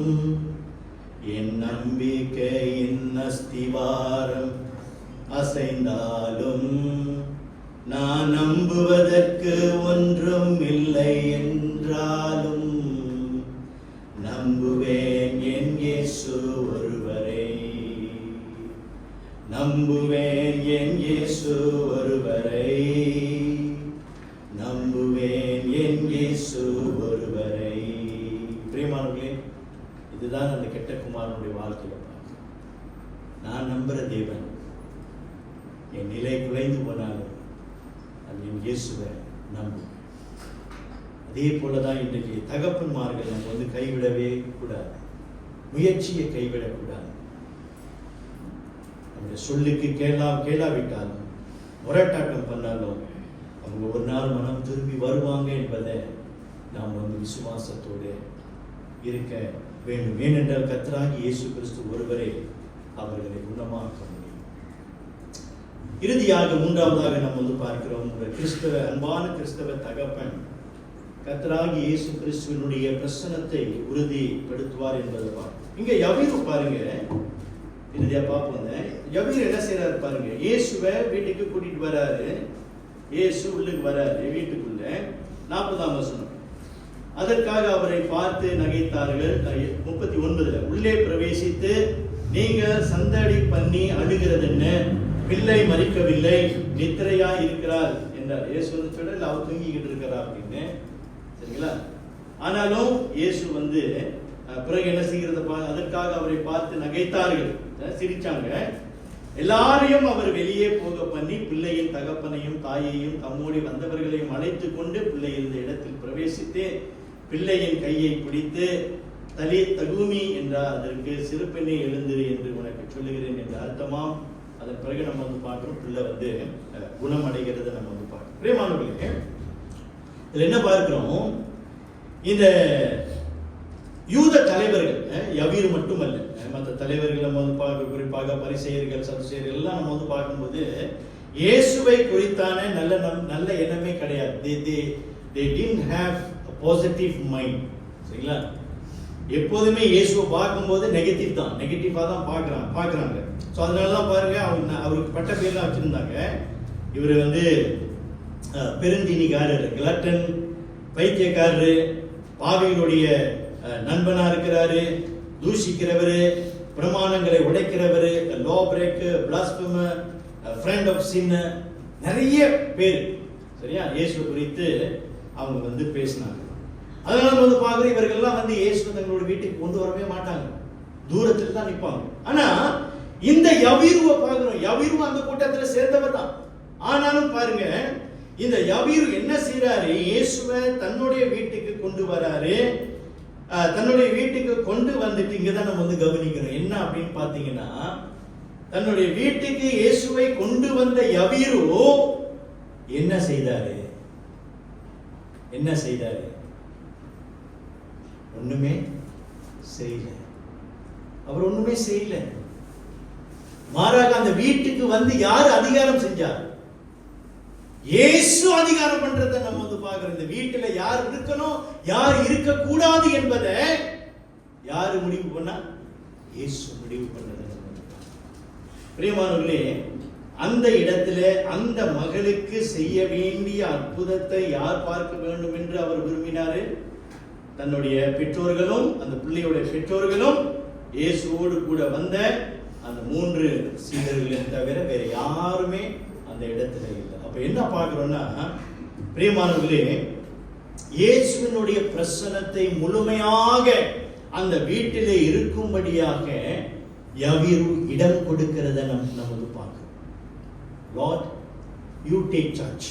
என் நம்பிக்கையின் அஸ்திவாரம் அசைந்தாலும் நான் நம்புவதற்கு ஒன்றும் இல்லை என்றாலும் நம்புவேன் என் இயேசு ஒருவரை, நம்புவேன் என் இயேசு ஒருவரை, நம்புவேன் என் இயேசு ஒருவரை. பிரியமானவர்களே, இதுதான் அந்த கெட்ட குமாரனுடைய வாழ்க்கையில பார்க்கிறோம். நான் நம்புற தேவன் என் நிலை குலைந்து போனாலும் அது என் இயேசுவை நம்புவேன். அதே போலதான் இன்றைக்கு தகப்பன்மார்கள் நம்ம வந்து கைவிடவே கூடாது, முயற்சியை கைவிடக்கூடாது. நம்முடைய சொல்லுக்கு கேளாவிட்டாலும் முரட்டாட்டம் பண்ணாலும் அவங்க ஒரு நாள் மனம் திரும்பி வருவாங்க என்பதை நாம் வந்து விசுவாசத்தோடு இருக்க வேண்டும். ஏனென்றால் கர்த்தராகிய இயேசு கிறிஸ்து ஒருவரே அவர்களை குணமாக்க முடியும். இறுதியாக மூன்றாவதாக நாம் வந்து பார்க்கிறோம், ஒரு கிறிஸ்தவ அன்பான கிறிஸ்தவ தகப்பன் கர்த்தராகிய இயேசு கிறிஸ்துவினுடைய பிரசன்னத்தை உறுதிப்படுத்துவார் என்பதை பார்க்கிறோம். இங்க யவீரு பாருங்க, இறுதியா பார்ப்போம். யவீரு என்ன செய்யறாரு பாருங்க. இயேசுவை வீட்டுக்கு கூட்டிட்டு வராரு. இயேசு உள்ளுக்கு வராரு வீட்டுக்குள்ள. 40ஆம் வசனம். அதற்காக அவரை பார்த்து நகைத்தார்கள். 39 உள்ளே பிரவேசித்து நீங்கள் சந்தடி பண்ணி அழுகிறது என்ன, பிள்ளை மரிக்கவில்லை, நித்திரையா இருக்கிறார் என்றார். இயேசு வந்து சொல்ல அவர் தூங்கிக்கிட்டு இருக்கிறார் அப்படின்னு. சரிங்களா? ஆனாலும் இயேசு வந்து பிறகு என்ன செய்கிறது? அதற்காக அவரை பார்த்து நகைத்தார்கள், சிரிச்சாங்க. எல்லாரையும் அவர் வெளியே போக பண்ணி பிள்ளையின் தகப்பனையும் தாயையும் தம்மோடி வந்தவர்களையும் அழைத்து கொண்டு பிள்ளை இருந்த இடத்தில் பிரவேசித்து பிள்ளையின் கையை பிடித்து தகுமி என்றார். அதற்கு சிறு பெண்ணை எழுந்திரு என்று உனக்கு சொல்லுகிறேன் என்று அர்த்தமாம். அதன் பிறகு நம்ம வந்து பார்க்கிறோம், பிள்ளை வந்து குணமடைகிறத நம்ம வந்து பார்க்கிறோம். பிரியமானவர்களே, இதுல என்ன பார்க்கிறோம்? இந்த யூத தலைவர்கள், யவீர் மட்டுமல்ல, மற்ற தலைவர்கள் நம்ம வந்து பார்க்க, குறிப்பாக பரிசேயர்கள் சதுசேயர்கள் எல்லாம் நம்ம வந்து பார்க்கும்போது இயேசுவை குறித்தான நல்ல எண்ணமே கிடையாது. they didn't have a positive mind. சரிங்களா? எப்போதுமே இயேசுவை பார்க்கும்போது நெகட்டிவா தான் பார்க்கறாங்க. ஸோ அதனால தான் பாருங்க, அவருக்கு பட்ட பேர்லாம் வச்சிருந்தாங்க. இவர் வந்து பெருந்தீனிக்காரர், கிளட்டன், பைத்தியக்காரரு, பாவிகளுடைய நண்பனா இருக்கிறாரு, தூஷிக்கிறவரு, பிரமாணங்களை உடைக்கிறவரு, law breaker, blasphemer, friend of sin, நிறைய பேர் சரியா இயேசு குறித்து அவங்க வந்து பேசினாங்க. அதனால வந்து பார்க்குற இவர்கள்லாம் வந்து இயேசு தங்களோட வீட்டுக்கு கொண்டு வரவே மாட்டாங்க, தூரத்தில் தான் நிற்பாங்க. ஆனா இந்த யவீருவை பார்க்கிறோம். யவீரு அந்த கூட்டத்தில் சேர்ந்தவர் தான். ஆனாலும் பாருங்க, இந்த யவீரு என்ன செய்யறாரு? இயேசுவை தன்னுடைய வீட்டுக்கு கொண்டு வராரு. தன்னுடைய வீட்டுக்கு கொண்டு வந்துட்டு இங்கதான் நம்ம வந்து கவனிக்கணும் என்ன அப்படின்னு பாத்தீங்கன்னா, தன்னுடைய வீட்டுக்கு இயேசுவை கொண்டு வந்த யவீரு என்ன செய்தாரு? ஒண்ணுமே செய்யல. அவர் ஒண்ணுமே செய்யல. மாறாக அந்த வீட்டுக்கு வந்து யார் அதிகாரம் செஞ்சார்? இயேசு அதிகாரம் பண்றதை நம்ம வந்து பார்க்கிறோம். இந்த வீட்டுல யார் இருக்கணும், யார் இருக்க கூடாது என்பதை யாரு முடிவு பண்ணா? இயேசு முடிவு பண்ணது. பிரியமானவர்களே, அந்த இடத்துல அந்த மகளுக்கு செய்ய வேண்டிய அற்புதத்தை யார் பார்க்க வேண்டும் என்று அவர் விரும்பினாரு? தன்னுடைய பெற்றோர்களும் அந்த பிள்ளையுடைய பெற்றோர்களும் இயேசுவோடு கூட வந்த அந்த 3 சீடர்களை தவிர வேற யாருமே அந்த இடத்துல இல்லை. அப்ப என்ன பார்க்கிறோம்னா, பிரியமானவர்களே, இயேசுவினுடைய பிரசன்னத்தை முழுமையாக அந்த வீட்டிலே இருக்கும்படியாக யவீரு இடம் கொடுக்கிறத நம்ம பார்க்கிறோம். Lord, you take charge.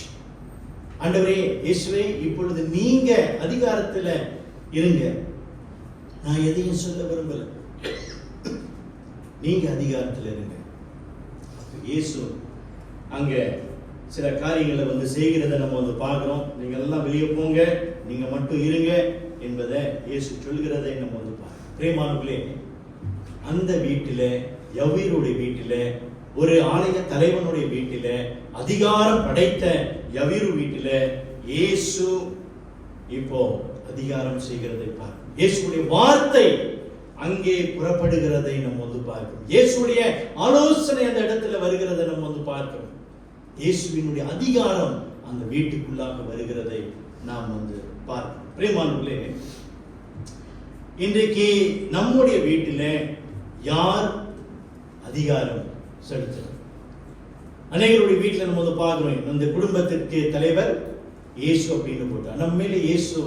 ஆண்டவரே, இயேசுவே, இப்பொழுது நீங்க அதிகாரத்துல இருங்க. நான் எதையும் சொல்ல விரும்பல, நீங்க அதிகாரத்துல இருங்க. இயேசு அங்க சில காரியங்களை வந்து செய்கிறத நம்ம வந்து பார்க்கிறோம். நீங்க எல்லாம் வெளியே போங்க, நீங்க மட்டும் இருங்க என்பதை இயேசு சொல்கிறதை நம்ம வந்து பார்க்கிறோம். பிரியமானவர்களே, அந்த வீட்டில, யவீருடைய வீட்டில, ஒரு ஆலய தலைவனுடைய வீட்டில, அதிகாரம் படைத்த யவீரு வீட்டில இயேசு இப்போ அதிகாரம் செய்கிறதை பார்க்கிறோம். இயேசுடைய வார்த்தை அங்கே புறப்படுகிறதை நம்ம வந்து பார்க்கிறோம். இயேசுடைய ஆலோசனை அந்த இடத்துல வருகிறதை நம்ம வந்து பார்க்கிறோம். இயேசுவினுடைய அதிகாரம் அந்த வீட்டுக்குள்ளாக வருகிறதை நாம் வந்து பார்க்கிறோம். பிரியமானவர்களே, இன்றைக்கு நம்முடைய வீட்டில யார் அதிகாரம் செலுத்துறது? அநேகருடைய வீட்டில் நம்ம வந்து பார்க்கிறோம், அந்த குடும்பத்திற்கு தலைவர் இயேசு அப்படின்னு போட்டார். நம்ம மேலே இயேசு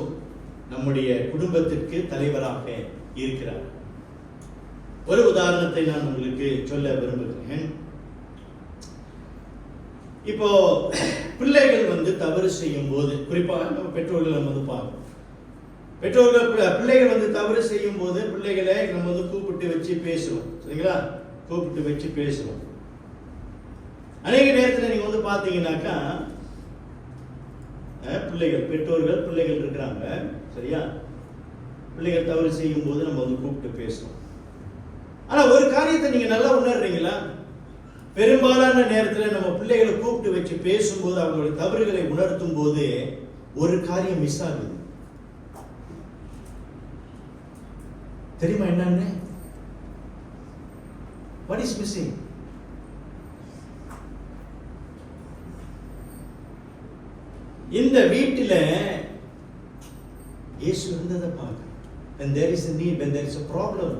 நம்முடைய குடும்பத்திற்கு தலைவராக இருக்கிறார். ஒரு உதாரணத்தை நான் உங்களுக்கு சொல்ல விரும்புகிறேன். இப்போ பிள்ளைகள் வந்து தவறு செய்யும் போது, குறிப்பாக நம்ம பெற்றோர்கள் நம்ம வந்து பார்க்கணும். பிள்ளைகள் வந்து தவறு செய்யும் போது பிள்ளைகளை நம்ம வந்து கூப்பிட்டு வச்சு பேசுவோம். சரிங்களா? கூப்பிட்டு வச்சு பேசுவோம். அநேக நேரத்தில் நீங்க வந்து பாத்தீங்கன்னாக்கா, பெற்றோர்கள் பிள்ளைகள் இருக்கிறாங்க, சரியா? பிள்ளைகள் தவறு செய்யும் போது நம்ம வந்து கூப்பிட்டு பேசுவோம். ஆனா ஒரு காரியத்தை நீங்க நல்லா உணர்றீங்களா? பெரும்பாலான நேரத்தில் நம்ம பிள்ளைகளை கூப்பிட்டு வச்சு பேசும்போது, அவங்களுடைய தவறுகளை உணர்த்தும் போது ஒரு காரியம் மிஸ் ஆகுது. தெரியுமா என்னன்னு? What is missing? இந்த வீட்டில இயேசு இருந்ததை பார்க்க. When there is a need, when there is a problem,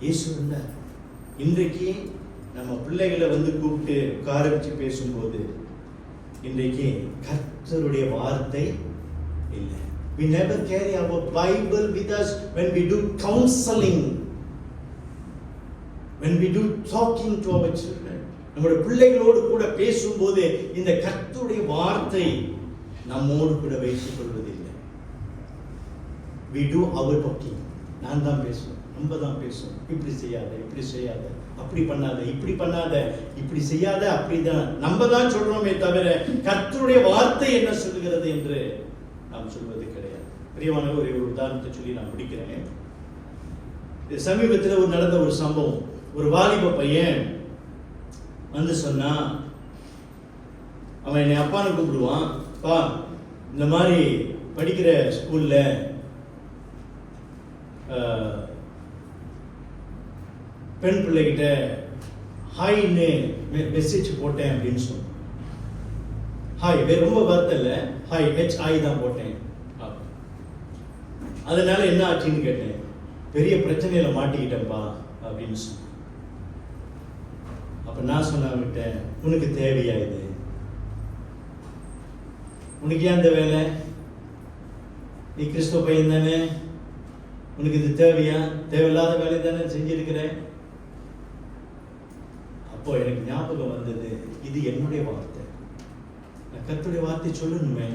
இயேசு இருந்தார். இன்றைக்கு நம்ம பிள்ளைகளை வந்து கூப்பிட்டு உட்கார வச்சு பேசும்போது இன்றைக்கு கர்த்தருடைய வார்த்தை இல்லை. We never carry our Bible with us when we do counseling, when we do talking to our children. நம்முடைய பிள்ளைகளோடு கூட பேசும்போது இந்த கர்த்தருடைய வார்த்தை நம்மோடு கூட வைத்துக் கொள்வதில்லை. We do our talking. நான் தான் பேசுவேன், நம்ம தான் பேசுவோம். இப்படி செய்யாத, இப்படி செய்யாத, அப்படி பண்ணாத, இப்படி பண்ணாத, இப்படி செய்யாத, அப்படிதான் நம்ம தான் சொல்றோமே தவிர கர்த்தருடைய வார்த்தை என்ன சொல்லுகிறது என்று நாம் சொல்வது கிடையாது. பிரியமான ஒரு உதாரணத்தை சொல்லி நான் முடிக்கிறேன். சமீபத்தில் நடந்த ஒரு சம்பவம். ஒரு வாலிப பையன் வந்து சொன்னா, அவன் என்னை அப்பான்னு கூப்பிடுவான். பா, இந்த மாதிரி படிக்கிற ஸ்கூல்ல பெண் பிள்ளைகிட்ட ஹாய்ன்னு மெசேஜ் போட்டேன் அப்படின்னு சொன்னான். ஹாய், வேற ரொம்ப வார்த்தை இல்லை, ஹாய் HI தான் போட்டேன். அதனால என்ன ஆச்சுன்னு கேட்டேன். பெரிய பிரச்சனையில மாட்டிக்கிட்டேன்ப்பா அப்படின்னு சொன்னேன். அப்ப நான் சொன்ன, உனக்கு தேவையா இது? உனக்கு ஏன் அந்த வேலை? நீ கிறிஸ்துவ பையன் தானே, உனக்கு இது தேவையா? தேவையில்லாத வேலை தானே செஞ்சிருக்கிற. அப்போ எனக்கு ஞாபகம் வந்தது, இது என்னுடைய வார்த்தை, நான் கர்த்தருடைய வார்த்தை சொல்லணுமே.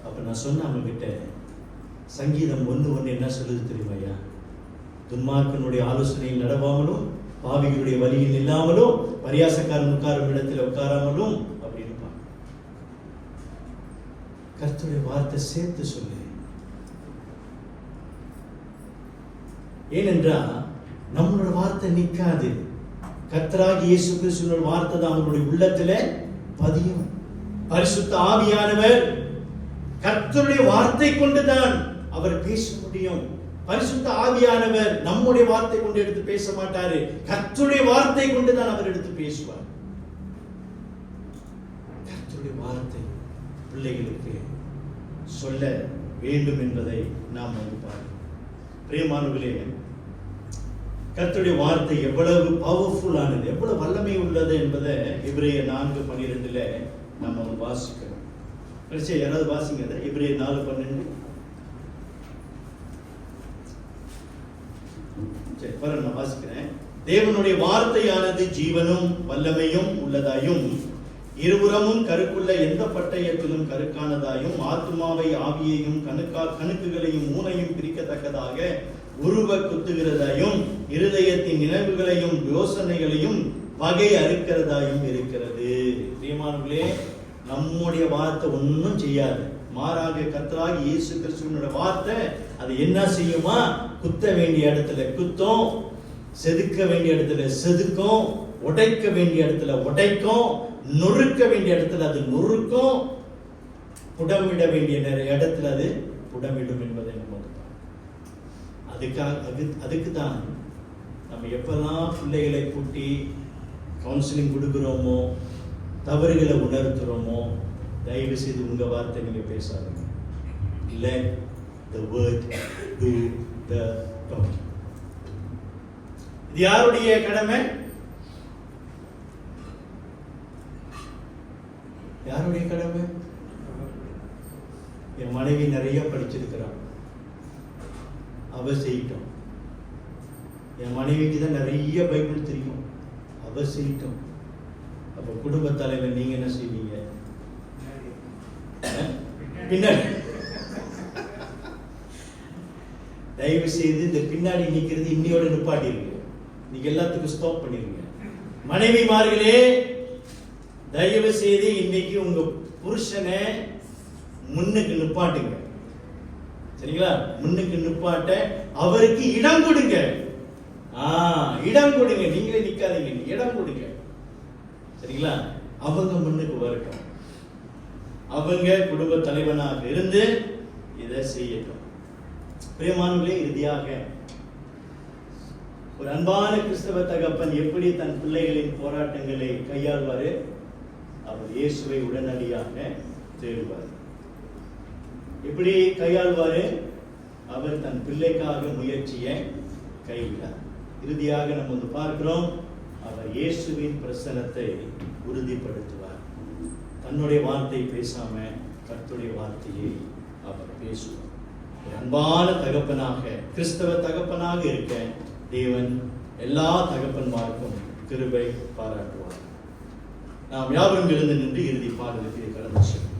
அப்ப நான் சொன்ன அவங்ககிட்ட, சங்கீதம் 1:1 என்ன சொல்லுது தெரியுமையா? துன்மார்க்கனுடைய ஆலோசனையில் நடவாமலும், பாவிகளுடைய வழியில் இல்லாமலும், பரியாசக்காரன் உட்காரும் இடத்துல உட்காராமலும் அப்படின்னு கர்த்தருடைய வார்த்தை சேர்த்து சொல்லு. ஏனென்றால் நம்மளோட வார்த்தை நிற்காது. கர்த்தராகிய இயேசு கிறிஸ்துவின் வார்த்தை தான் அவங்களுடைய உள்ளத்துல பதியும். பரிசுத்த ஆவியானவர் கர்த்தருடைய வார்த்தை கொண்டுதான் அவர் பேச முடியும். பரிசுத்த ஆவியானவர் நம்முடைய வார்த்தை கொண்டு எடுத்து பேச மாட்டாரு. கர்த்தருடைய வார்த்தை கொண்டுதான் அவர் எடுத்து பேசுவார். கர்த்தருடைய வார்த்தை பிள்ளைகளுக்கு சொல்ல வேண்டும் என்பதை நாம் பார்க்கிறோம். பிரியமானவர்களே, கர்த்தருடைய வார்த்தை எவ்வளவு பவர்ஃபுல்லானது, எவ்வளவு வல்லமை உள்ளது என்பதை எபிரேயர் 4:12 நம்ம வாசிக்கிறோம். யாராவது வாசிங்க. எபிரேயர் 4:12. நான் வாசிக்கிறேன். தேவனுடைய வார்த்தையானது ஜீவனும் வல்லமையும் உள்ளதாயும் இருபுறமும் கருக்குள்ள எந்த பட்டயத்திலும் கருக்கானதாயும் ஆத்துமாவை ஆவியையும் கணுக்குகளையும் ஊனையும் பிரிக்கத்தக்கதாக உருவ குத்துகிறதாயும் இருதயத்தின் நினைவுகளையும் யோசனைகளையும் வகை அறுக்கிறதாயும் இருக்கிறது. பிரியமானவர்களே, நம்முடைய வார்த்தை ஒன்றும் செய்யாது. மாறாக கர்த்தராகிய இயேசு கிறிஸ்துவினுடைய வார்த்தை அது என்ன செய்யுமா? குத்த வேண்டிய இடத்துல குத்தும், செதுக்க வேண்டிய இடத்துல செதுக்கும், உடைக்க வேண்டிய இடத்துல உடைக்கும், நொறுக்க வேண்டிய இடத்துல அது நொறுக்கும், புடமிட வேண்டிய இடத்துல அது புடமிடும் என்பதை நம்ம அதுக்கு தான் நம்ம எப்பெல்லாம் பிள்ளைகளை கூட்டி கவுன்சிலிங் கொடுக்குறோமோ, தவறுகளை உணர்த்துறோமோ, தயவு செய்து உங்க வார்த்தை நீங்க பேசாதீங்க. Let the word do the talking. இது யாருடைய கடமை? யாருடைய கடமை? என் மனைவி நிறைய படிச்சிருக்கிறான், அவ செய்யட்டும். என் மனைவிக்கு தான் நிறைய பைபிள் தெரியும், அவ செய்யட்டும். அப்ப குடும்ப தலைவர் நீங்க என்ன செய்வீங்க? பின்னாடி தயவு செய்து இந்த பின்னாடி நிக்கிறது இன்னையோட நிப்பாட்டிருங்க. நீங்க எல்லாத்துக்கும் ஸ்டாப் பண்ணிருங்க. மனைவிமார்களே, தயவு செய்து இன்னைக்கு உங்க புருஷனை முன்னுக்கு நிப்பாட்டுங்க. சரிங்களா? முன்னுக்கு நிப்பாட்ட அவருக்கு இடம் கொடுங்க. இடம் கொடுங்க. நீங்களே நிக்காதீங்க, இடம் கொடுங்க. சரிங்களா? அவங்க முன்னுக்கு வரட்டும். அவங்க குடும்ப தலைவனாக இருந்து இதை செய்யட்டும். பிரியமானவர்களே, இறுதியாக ஒரு அன்பான கிறிஸ்தவ தகப்பன் எப்படி தன் பிள்ளைகளின் போராட்டங்களை கையாள்வாரு? அவர் இயேசுவை உடனடியாக தேடுவார். எப்படி கையாள்வாரு? அவர் தன் பிள்ளைக்காக முயற்சியை கைவிடார். இறுதியாக நம்ம பார்க்கிறோம், அவர் இயேசுவின் பிரசன்னத்தை உறுதிப்படுத்துவார். தன்னுடைய வார்த்தை பேசாம கர்த்தருடைய வார்த்தையை அவர் பேசுவார். அன்பான தகப்பனாக, கிறிஸ்தவ தகப்பனாக இருக்க தேவன் எல்லா தகப்பன்மாருக்கும் கிருபை பாராட்டுவார். நாம் யாவரும் எழுந்து நின்று இறுதி பாடலுக்கு கடந்து செல்வோம்.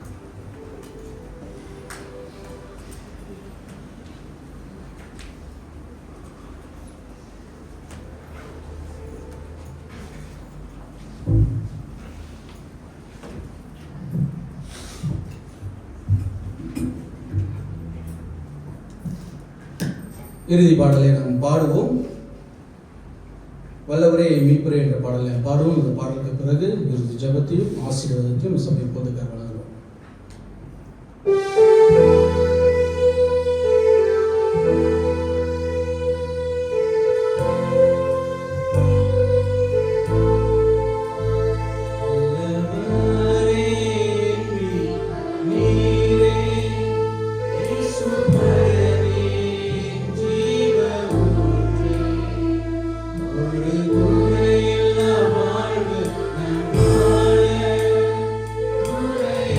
இறுதி பாடலை நாம் பாடுவோம். வல்லவரே மீட்பரே என்ற பாடலை பாடுவோம். இந்த பாடலுக்கு பிறகு இறுதி ஜெபத்தையும் ஆசீர்வாதத்தையும் சபை போதுக்காக வழங்குவோம். Hooray!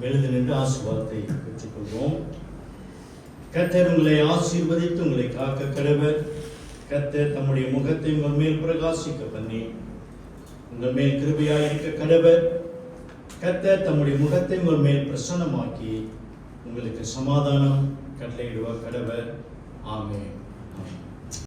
எழுந்து நின்று ஆசீர்வாதத்தை பெற்றுக்கொள்வோம். கர்த்தர் உங்களை ஆசீர்வதித்து உங்களை காக்க கடவர். கர்த்தர் தம்முடைய முகத்தை உங்கள் மேல் பிரகாசிக்க பண்ணி உங்கள் மேல் கிருபையாய் இருக்க கடவர். கர்த்தர் தம்முடைய முகத்தை உங்கள் மேல் பிரசன்னமாக்கி உங்களுக்கு சமாதானம் கட்டளையிடுவார் கடவர். ஆமென். ஆமென்.